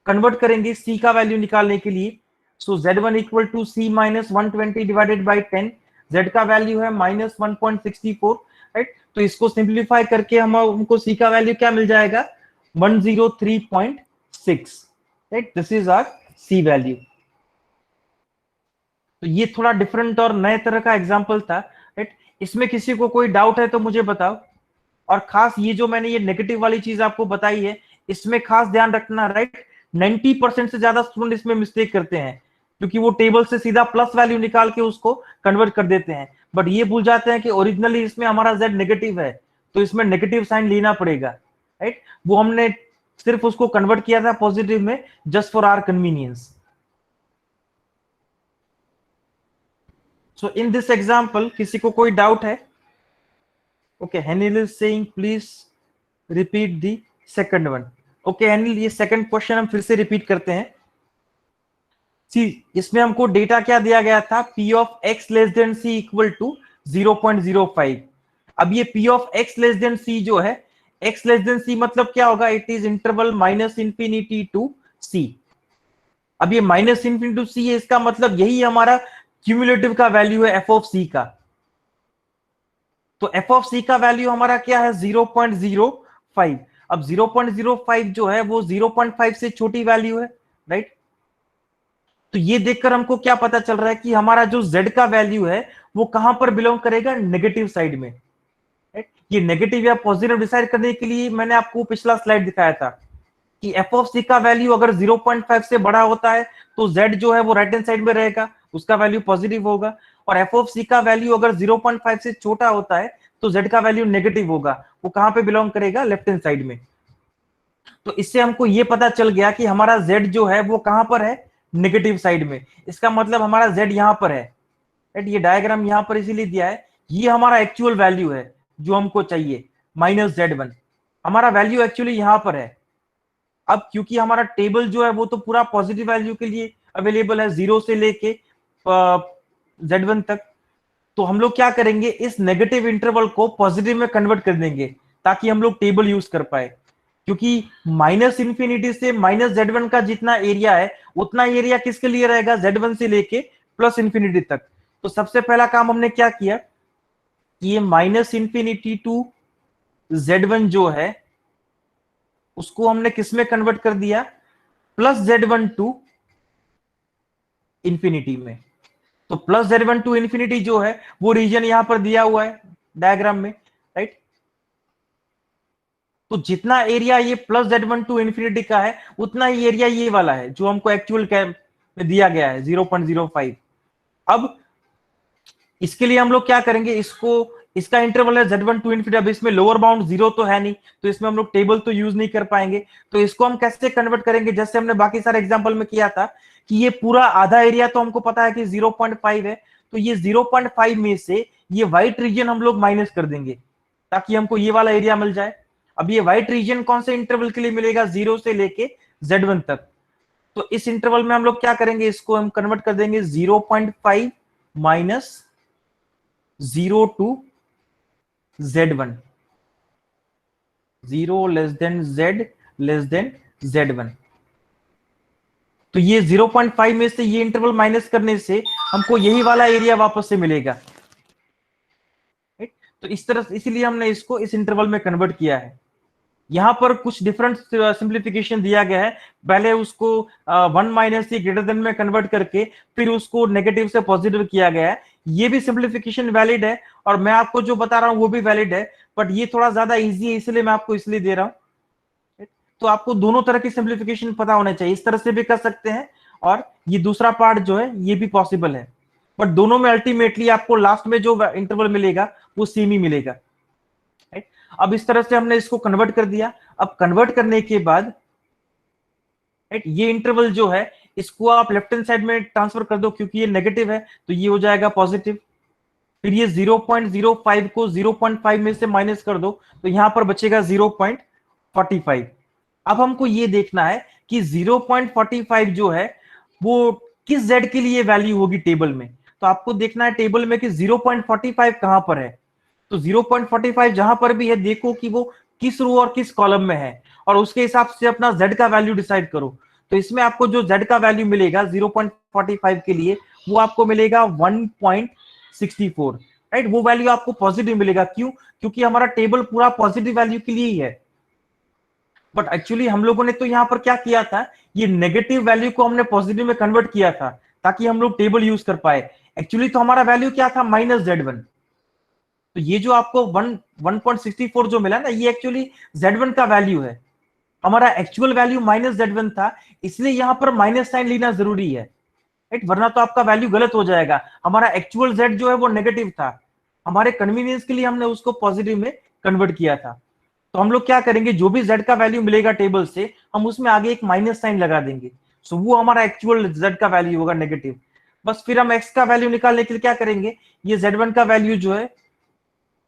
कन्वर्ट करेंगे c का वैल्यू निकालने के लिए। So Z1 equal to c minus 120 divided by 10, z का वैल्यू है माइनस 1.64, राइट। तो इसको सिंप्लीफाई करके हमको c का वैल्यू क्या मिल जाएगा, 103.6, right. This is our c value. तो ये थोड़ा डिफरेंट और नए तरह का एग्जाम्पल था, राइट। इसमें किसी को कोई डाउट है तो मुझे बताओ। और खास ये जो मैंने ये नेगेटिव वाली चीज आपको बताई है, इसमें खास ध्यान रखना, राइट। 90% से ज्यादा स्टूडेंट इसमें मिस्टेक करते हैं, क्योंकि वो टेबल से सीधा प्लस वैल्यू निकाल के उसको कन्वर्ट कर देते हैं, बट ये भूल जाते हैं कि ओरिजिनली इसमें हमारा z नेगेटिव है, तो इसमें नेगेटिव साइन लेना पड़ेगा, राइट। वो हमने सिर्फ उसको कन्वर्ट किया था पॉजिटिव में, just for our convenience. So in this example किसी को कोई डाउट है? Okay, Hanil is saying please repeat the second one. Okay, Hanil, ये second question हम फिर से repeat करते हैं। See, इसमें हमको डेटा क्या दिया गया था, P of x less than c equal to 0.05। अब ये P of x less than c जो है, x less than c मतलब क्या होगा, it is interval minus infinity to c। अब ये माइनस इंफिनिटी टू c है, इसका मतलब यही हमारा क्यूमुलेटिव का वैल्यू है f of c का। तो f ऑफ c का वैल्यू हमारा क्या है, 0.05। अब 0.05 जो है वो 0.5 से छोटी वैल्यू है, राइट। तो ये देखकर हमको क्या पता चल रहा है कि हमारा जो z का वैल्यू है वो कहां पर बिलोंग करेगा, नेगेटिव साइड में। राइट। ये नेगेटिव या पॉजिटिव डिसाइड करने के लिए मैंने आपको पिछला स्लाइड दिखाया था कि एफ ऑफ सी का वैल्यू अगर 0.5 से बड़ा होता है तो जेड जो है वो राइट हैंड साइड में रहेगा, उसका वैल्यू पॉजिटिव होगा। और एफ ऑफ सी का वैल्यू अगर 0.5 से छोटा होता है तो जेड का वैल्यू नेगेटिव होगा। वो कहां पे बिलोंग करेगा? लेफ्ट हैंड साइड में। तो इससे हमको ये पता चल गया कि हमारा जेड जो है वो कहां पर है? नेगेटिव साइड में। इसका मतलब हमारा जेड यहां पर है। राइट, ये डायग्राम यहां पर इसीलिए दिया है, ये हमारा एक्चुअल वैल्यू है जो हमको चाहिए, -z1। हमारा वैल्यू एक्चुअली यहां पर है। अब क्योंकि हमारा टेबल जो है वो तो पूरा पॉजिटिव वैल्यू के लिए अवेलेबल है, 0 से लेके z1 तक, तो हम लोग क्या करेंगे, इस नेगेटिव इंटरवल को पॉजिटिव में कन्वर्ट कर देंगे ताकि हम लोग टेबल यूज कर पाए। क्योंकि -∞ से -z1 का जितना एरिया है उतना एरिया किसके लिए रहेगा? z1 से लेके +∞ तक। तो सबसे पहला काम हमने क्या किया कि ये -∞ टू z1 जो है उसको हमने किस में कन्वर्ट कर दिया? +z1 टू इंफिनिटी में। तो +z1 टू इंफिनिटी जो है वो रीजन यहां पर दिया हुआ है डायग्राम में, राइट। तो जितना एरिया ये +z1 टू इंफिनिटी का है उतना ही एरिया ये वाला है जो हमको एक्चुअल में दिया गया है 0.05। अब इसके लिए हम लोग क्या करेंगे, इसको, इसका इंटरवल है z1 टू इंफिनिटी। अब इसमें लोअर बाउंड 0 तो है नहीं, तो इसमें हम लोग टेबल तो यूज नहीं कर पाएंगे। तो इसको हम कैसे कन्वर्ट करेंगे? जैसे हमने बाकी सारे एग्जांपल में किया था कि ये पूरा आधा एरिया तो हमको पता है कि 0.5 है, तो ये 0.5 में से ये व्हाइट रीजन हम लोग माइनस कर देंगे ताकि हमको ये वाला एरिया मिल जाए। अब ये व्हाइट रीजन कौन से इंटरवल के लिए मिलेगा? 0 से लेके z1 तक। तो इस इंटरवल में हम लोग क्या करेंगे, इसको हम कन्वर्ट कर देंगे 0.5 minus 0 to z1, 0 less than z less than z1। तो ये 0.5 में से ये इंटरवल माइनस करने से हमको यही वाला एरिया वापस से मिलेगा। तो इस तरह से इसीलिए हमने इसको इस इंटरवल में कन्वर्ट किया है। यहां पर कुछ डिफरेंट सिंप्लीफिकेशन दिया गया है। पहले उसको 1 - में कन्वर्ट करके फिर उसको नेगेटिव से पॉजिटिव किया गया है। ये भी सिंप्लीफिकेशन वैलिड है और मैं आपको जो बता रहा हूं वो भी वैलिड है, बट ये थोड़ा ज्यादा इजी है इसलिए मैं आपको इसलिए दे रहा हूं। तो आपको दोनों तरह की सिंप्लीफिकेशन पता होना चाहिए, इस तरह से भी कर सकते हैं और ये दूसरा पार्ट जो है ये भी पॉसिबल है। बट दोनों में अल्टीमेटली आपको लास्ट में जो इंटरवल मिलेगा वो सेम ही मिलेगा। राइट, अब इस तरह से हमने इसको कन्वर्ट कर दिया। अब कन्वर्ट करने के बाद, राइट, ये इंटरवल जो है इसको आप लेफ्ट हैंड साइड में ट्रांसफर कर दो क्योंकि ये नेगेटिव है तो ये हो जाएगा पॉजिटिव। फिर ये 0.05 को 0.5 में से माइनस कर दो तो यहां पर बचेगा 0.45। अब हमको ये देखना है कि 0.45 जो है वो किस z के लिए वैल्यू होगी टेबल में। तो आपको देखना है टेबल में कि 0.45 कहां पर है। तो 0.45 जहां पर भी है देखो कि वो किस रो और किस कॉलम में है और उसके हिसाब से अपना z का वैल्यू डिसाइड करो। तो इसमें आपको जो z का वैल्यू मिलेगा 0.45 के लिए वो आपको मिलेगा 1.64। राइट, वो वैल्यू आपको पॉजिटिव मिलेगा। क्यों? क्योंकि हमारा टेबल पूरा पॉजिटिव वैल्यू के लिए ही है। बट एक्चुअली हम लोगों ने तो यहां पर क्या किया था, ये नेगेटिव वैल्यू को हमने पॉजिटिव में कन्वर्ट किया था ताकि हम लोग टेबल यूज कर पाए। एक्चुअली तो हमारा वैल्यू क्या था? -z1। तो ये जो आपको 1.64 जो मिला ना ये एक्चुअली z1 का वैल्यू है। हमारा एक्चुअल वैल्यू -z1 था इसलिए यहां पर माइनस साइन लेना जरूरी है। राइट, वरना तो आपका वैल्यू गलत हो जाएगा। हमारा एक्चुअल z जो है वो नेगेटिव था, हमारे कन्वीनियंस के लिए हमने उसको पॉजिटिव में कन्वर्ट किया था। तो हम लोग क्या करेंगे, जो भी z का वैल्यू मिलेगा टेबल से हम उसमें आगे एक माइनस साइन लगा देंगे। सो वो हमारा एक्चुअल z का वैल्यू होगा नेगेटिव। बस फिर हम x का वैल्यू निकालने के लिए क्या करेंगे, ये z1 का वैल्यू जो है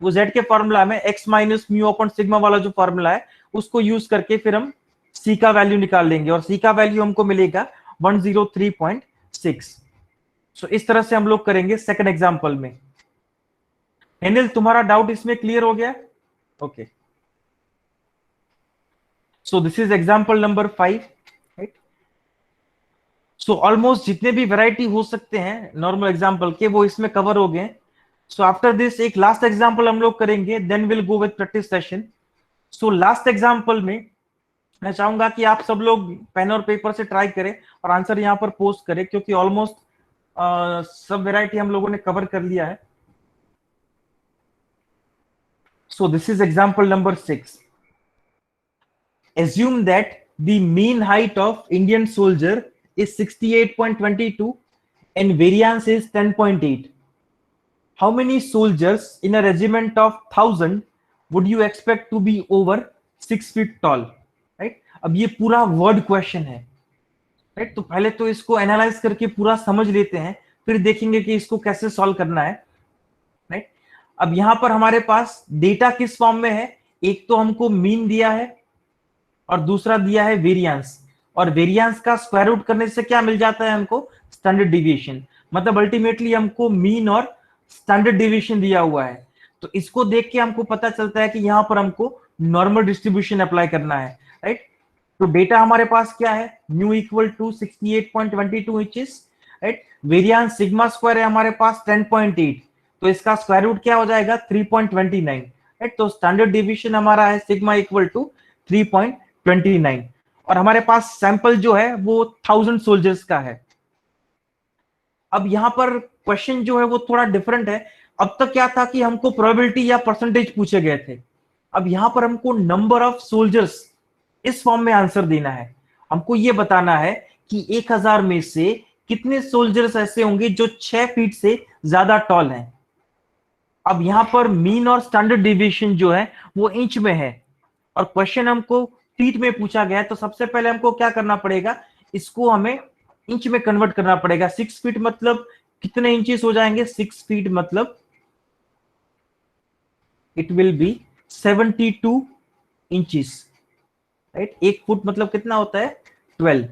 वो z के फॉर्मूला में x minus mu upon sigma वाला जो फॉर्मूला है उसको यूज करके फिर हम c का वैल्यू निकाल लेंगे और c का वैल्यू हमको मिलेगा 103.6। सो इस तरह से हम लोग करेंगे सेकंड एग्जांपल में। अनिल, तुम्हारा डाउट इसमें क्लियर हो गया? Okay, so this is example number 5। Right, so almost जितने भी वैरायटी हो सकते हैं नॉर्मल एग्जांपल के वो इसमें कवर हो गए। सो आफ्टर दिस एक लास्ट एग्जांपल हम लोग करेंगे, then will go with practice session. So last example में मैं चाहूंगा कि आप सब लोग पेन और पेपर से ट्राई करें और आंसर यहां पर पोस्ट करें क्योंकि ऑलमोस्ट सब वैरायटी हम लोगों ने कवर कर लिया है। So this is example number 6. Assume that the mean height of Indian soldier is 68.22 and variance is 10.8. How many soldiers in a regiment of 1000 would you expect to be over 6 feet tall? Right, अब ये पूरा word question है, right. तो पहले तो इसको analyse करके पूरा समझ लेते हैं, फिर देखेंगे कि इसको कैसे सॉल्व करना है, राइट। अब यहां पर हमारे पास डेटा किस फॉर्म में है, एक तो हमको मीन दिया है और दूसरा दिया है वेरिएंस, और वेरिएंस का स्क्वायर रूट करने से क्या मिल जाता है हमको, स्टैंडर्ड डिविएशन। मतलब अल्टीमेटली हमको मीन और स्टैंडर्ड डिविएशन दिया हुआ है, तो इसको देख के हमको पता चलता है कि यहां पर हमको नॉर्मल डिस्ट्रीब्यूशन अप्लाई करना है, राइट। तो डेटा हमारे पास क्या है, mu equal to 68.22 inches, right. Variance sigma square है हमारे पास 10.8, तो इसका स्क्वायर रूट क्या हो जाएगा 3.29, राइट। तो स्टैंडर्ड डिविएशन हमारा है सिग्मा इक्वल टू 3.29, और हमारे पास सैंपल जो है वो 1000 सोल्जर्स का है। अब यहां पर क्वेश्चन जो है वो थोड़ा डिफरेंट है। अब तक क्या था कि हमको प्रोबेबिलिटी या परसेंटेज पूछे गए थे, अब यहां पर हमको नंबर ऑफ सोल्जर्स इस फॉर्म में आंसर देना है। हमको ये बताना है कि 1000 में से कितने सोल्जर्स ऐसे होंगे जो 6 फीट से ज्यादा टॉल हैं। अब यहां पर मीन और स्टैंडर्ड डिविएशन जो है वो इंच में है, और क्वेश्चन हमको फीट में पूछा गया है, तो सबसे पहले हमको क्या करना पड़ेगा, इसको हमें इंच में कन्वर्ट करना पड़ेगा। 6 फीट मतलब कितने इंचेस हो जाएंगे, 6 फीट मतलब it will B 72 inches, right. 1 foot मतलब कितना होता है 12,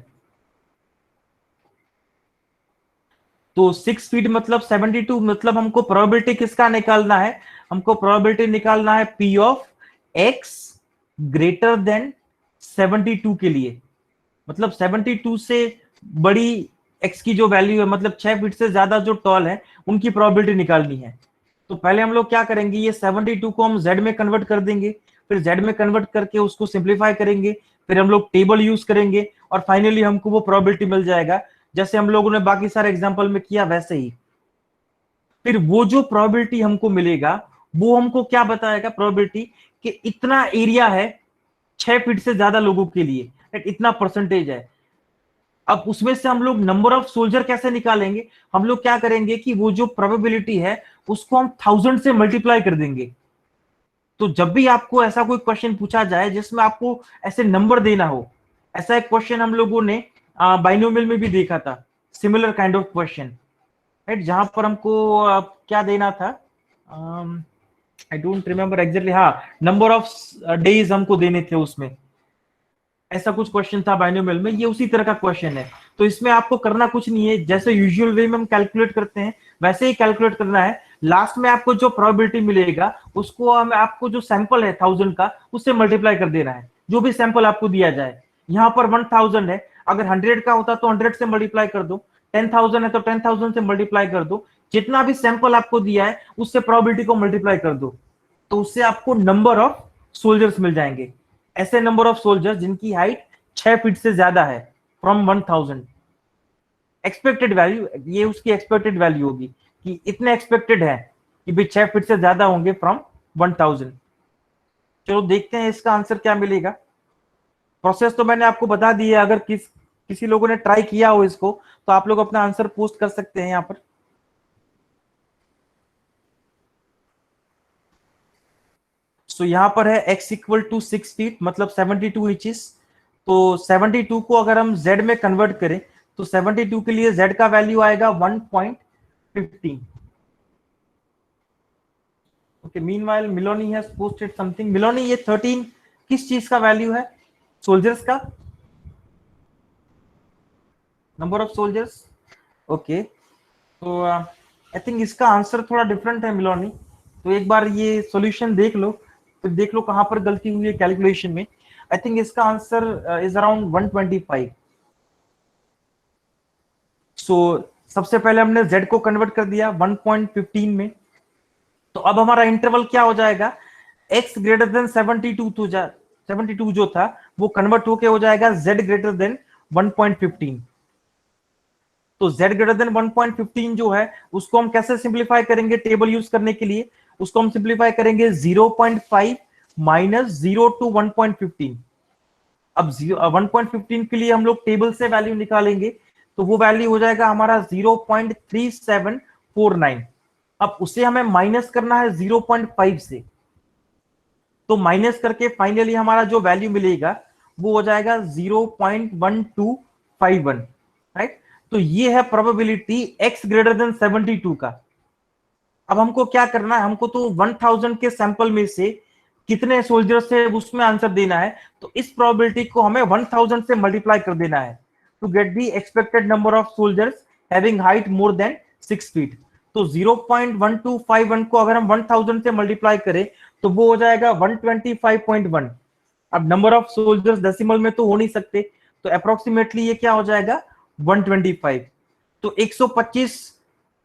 तो 6 फीट मतलब 72, मतलब हमको प्रोबेबिलिटी किसका निकालना है, हमको प्रोबेबिलिटी निकालना है P of x greater than 72 के लिए। मतलब 72 से बड़ी एक्स की जो वैल्यू है, मतलब 6 फीट से ज्यादा जो टॉल है उनकी प्रोबेबिलिटी निकालनी है। तो पहले हम लोग क्या करेंगे, ये 72 को हम जेड में कन्वर्ट कर देंगे, फिर जेड में कन्वर्ट करके उसको सिंप्लीफाई करेंगे, फिर हम लोग टेबल यूज करेंगे, और फाइनली हमको वो प्रोबेबिलिटी मिल जाएगा, जैसे हम लोगों ने बाकी सारे एग्जांपल में किया वैसे ही। फिर वो जो प्रोबेबिलिटी हमको मिलेगा वो हमको क्या बताएगा, प्रोबेबिलिटी कि इतना एरिया है 6 फीट से ज्यादा लोगों के लिए, इतना परसेंटेज है। अब उसमें से हम लोग नंबर ऑफ सोल्जर कैसे निकालेंगे, हम लोग क्या करेंगे कि वो जो प्रोबेबिलिटी है उसको हम 1000 से मल्टीप्लाई कर देंगे। तो जब भी आपको ऐसा कोई क्वेश्चन पूछा जाए जिसमें आपको ऐसे नंबर देना हो, ऐसा एक क्वेश्चन हम लोगों ने बाइनोमियल में भी देखा था, similar kind of question, right, जहां पर हमको क्या देना था, आई डोंट रिमेम्बर एग्जैक्टली, हाँ, नंबर ऑफ डेज हमको देने थे उसमें, ऐसा कुछ क्वेश्चन था बाइनोमियल में, ये उसी तरह का क्वेश्चन है। तो इसमें आपको करना कुछ नहीं है, जैसे यूजुअल वे में हम कैलकुलेट करते हैं वैसे ही कैलकुलेट करना है। लास्ट में आपको जो प्रोबेबिलिटी मिलेगा उसको हम, आपको जो सैंपल है 1000 का उससे मल्टीप्लाई कर देना है, जो भी सैंपल आपको दिया जाए। यहाँ पर 1000 है, अगर 100 का होता तो 100 से मल्टीप्लाई कर दो, 10,000 है तो 10,000 से मल्टीप्लाई कर दो, जितना भी सैंपल आपको दिया है उससे प्रोबेबिलिटी को मल्टीप्लाई कर दो, तो उससे आपको नंबर ऑफ सोल्जर्स मिल जाएंगे। ऐसे नंबर ऑफ सोल्जर्स जिनकी हाइट 6 फीट से ज्यादा है फ्रॉम 1000। एक्सपेक्टेड वैल्यू, ये उसकी एक्सपेक्टेड वैल्यू होगी कि इतने एक्सपेक्टेड है कि भाई 6 फीट से ज्यादा होंगे फ्रॉम 1000। चलो देखते हैं इसका आंसर क्या मिलेगा। प्रोसेस तो मैंने आपको बता दी है, अगर किसी लोगों ने ट्राई किया हो इसको तो आप लोग अपना आंसर पोस्ट कर सकते हैं यहाँ पर। सो यहाँ पर है x इक्वल टू 6 फीट मतलब 72 इंचेस। तो 72 को अगर हम z में कन्वर्ट करें तो 72 के लिए z का वैल्यू आएगा 1.15। Okay, meanwhile Miloni has posted something. Miloni, ये 13 किस चीज का वैल्यू है, सोल्जर्स का, नंबर ऑफ सोल्जर्स। ओके, तो आई थिंक इसका आंसर थोड़ा डिफरेंट है मिलोनी, तो एक बार ये सॉल्यूशन देख लो, फिर देख लो कहां पर गलती हुई है कैलकुलेशन में। आई थिंक इसका आंसर इज अराउंड 125। सो सबसे पहले हमने z को कन्वर्ट कर दिया 1.15 में, तो अब हमारा इंटरवल क्या हो जाएगा, x ग्रेटर देन 72 तो 72 जो था वो कन्वर्ट होके हो जाएगा z ग्रेटर देन 1.15। तो z ग्रेटर देन 1.15 जो है उसको हम कैसे सिंप्लीफाई करेंगे टेबल यूज करने के लिए, उसको हम सिंप्लीफाई करेंगे 0.5 माइनस 0 टू 1.15। अब 1.15 के लिए हम लोग टेबल से वैल्यू निकालेंगे, तो वो वैल्यू हो जाएगा हमारा 0.3749। अब उसे हमें माइनस करना है 0.5 से, तो माइनस करके फाइनली हमारा जो वैल्यू मिलेगा वो हो जाएगा 0.1251, राइट। तो ये है प्रोबेबिलिटी x ग्रेटर देन 72 का। अब हमको क्या करना है, हमको तो 1000 के सैंपल में से कितने सोल्जर्स है उसमें आंसर देना है, तो इस प्रोबेबिलिटी को हमें 1000 से मल्टीप्लाई कर देना है to get the expected number of soldiers having height more than 6 feet. तो 0.1251 को अगर हम 1000 से मल्टीप्लाई करें तो वो हो जाएगा 125.1। अब नंबर ऑफ सोल्जर्स डेसिमल में तो हो नहीं सकते, तो अप्रोक्सीमेटली ये क्या हो जाएगा 125। तो 125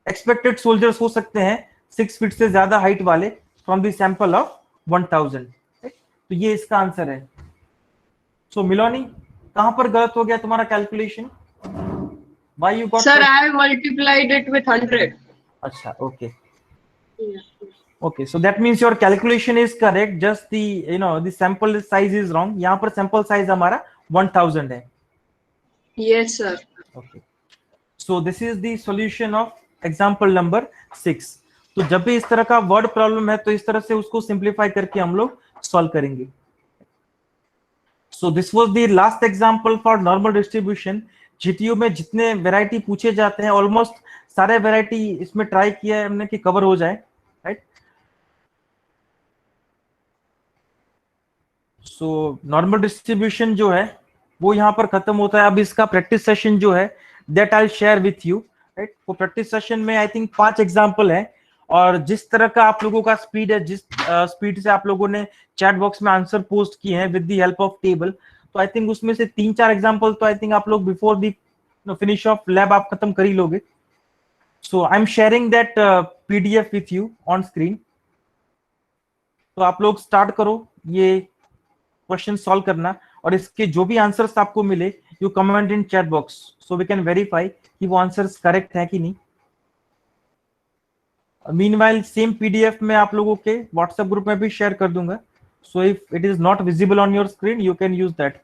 एक्सपेक्टेड सोल्जर्स हो सकते हैं 6 फीट से ज्यादा हाइट वाले फ्रॉम द सैंपल ऑफ 1000। तो ये इसका आंसर है। सो मिलोनी, कहां पर गलत हो गया तुम्हारा calculation? Why you got? Sir, I have multiplied it with 100. अच्छा, okay Yeah. okay, so that means your calculation is correct, just the the sample size is wrong। यहाँ पर sample size हमारा 1000 है। Yes, sir. okay, so this is the solution of example number 6। तो जब भी इस तरह का वर्ड प्रॉब्लम है तो इस तरह से उसको सिंप्लीफाई करके हम लोग सॉल्व करेंगे। सो this was the last example for normal distribution. GTU में जितने वैरायटी पूछे जाते हैं ऑलमोस्ट सारे वैरायटी इसमें ट्राई किया है हमने कि कवर हो जाए, राइट। सो नॉर्मल डिस्ट्रीब्यूशन जो है वो यहाँ पर खत्म होता है। अब इसका प्रैक्टिस सेशन जो है that I share with you, right. वो प्रैक्टिस सेशन में आई थिंक 5 एग्जांपल है, और जिस तरह का आप लोगों का स्पीड है, जिस स्पीड से आप लोगों ने चैट बॉक्स में आंसर पोस्ट किए हैं with the help of table, तो आई थिंक उसमें से 3-4 एग्जांपल तो आई थिंक आप लोग before the finish of lab आप खत्म कर ही लोगे। So I am sharing that PDF with you on screen. तो आप लोग स्टार्ट करो ये क्वेश्चन सॉल्व करना, और इसके जो भी आंसर्स आपको मिले you comment in chat box so we can verify कि वो आंसर्स करेक्ट है कि नहीं। मीनवाइल सेम पीडीएफ में आप लोगों के व्हाट्सएप ग्रुप में भी शेयर कर दूंगा, so if it is not visible on your screen you can use that.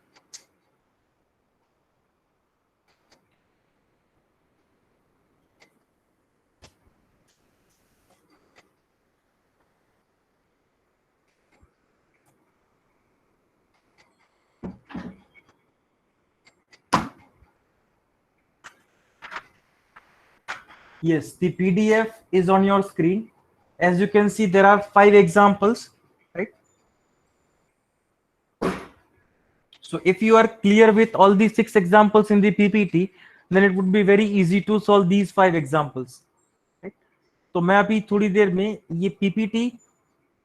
Yes, the PDF is on your screen. As you can see, there are 5 examples, right? So if you are clear with all these 6 examples in the PPT, then it would be very easy to solve these 5 examples, right? तो मैं अभी थोड़ी देर में ये PPT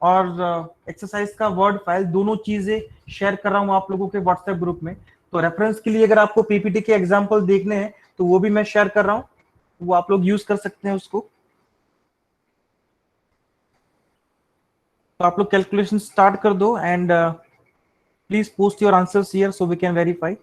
और exercise का word file दोनों चीजें शेयर कर रहा हूँ आप लोगों के व्हाट्सएप ग्रुप में। तो रेफरेंस के लिए अगर आपको PPT के एग्जाम्पल देखने हैं तो वो भी मैं शेयर कर रहा हूँ, वो आप लोग यूज कर सकते हैं उसको। तो आप लोग कैलकुलेशन स्टार्ट कर दो and please post your answers here so we can verify.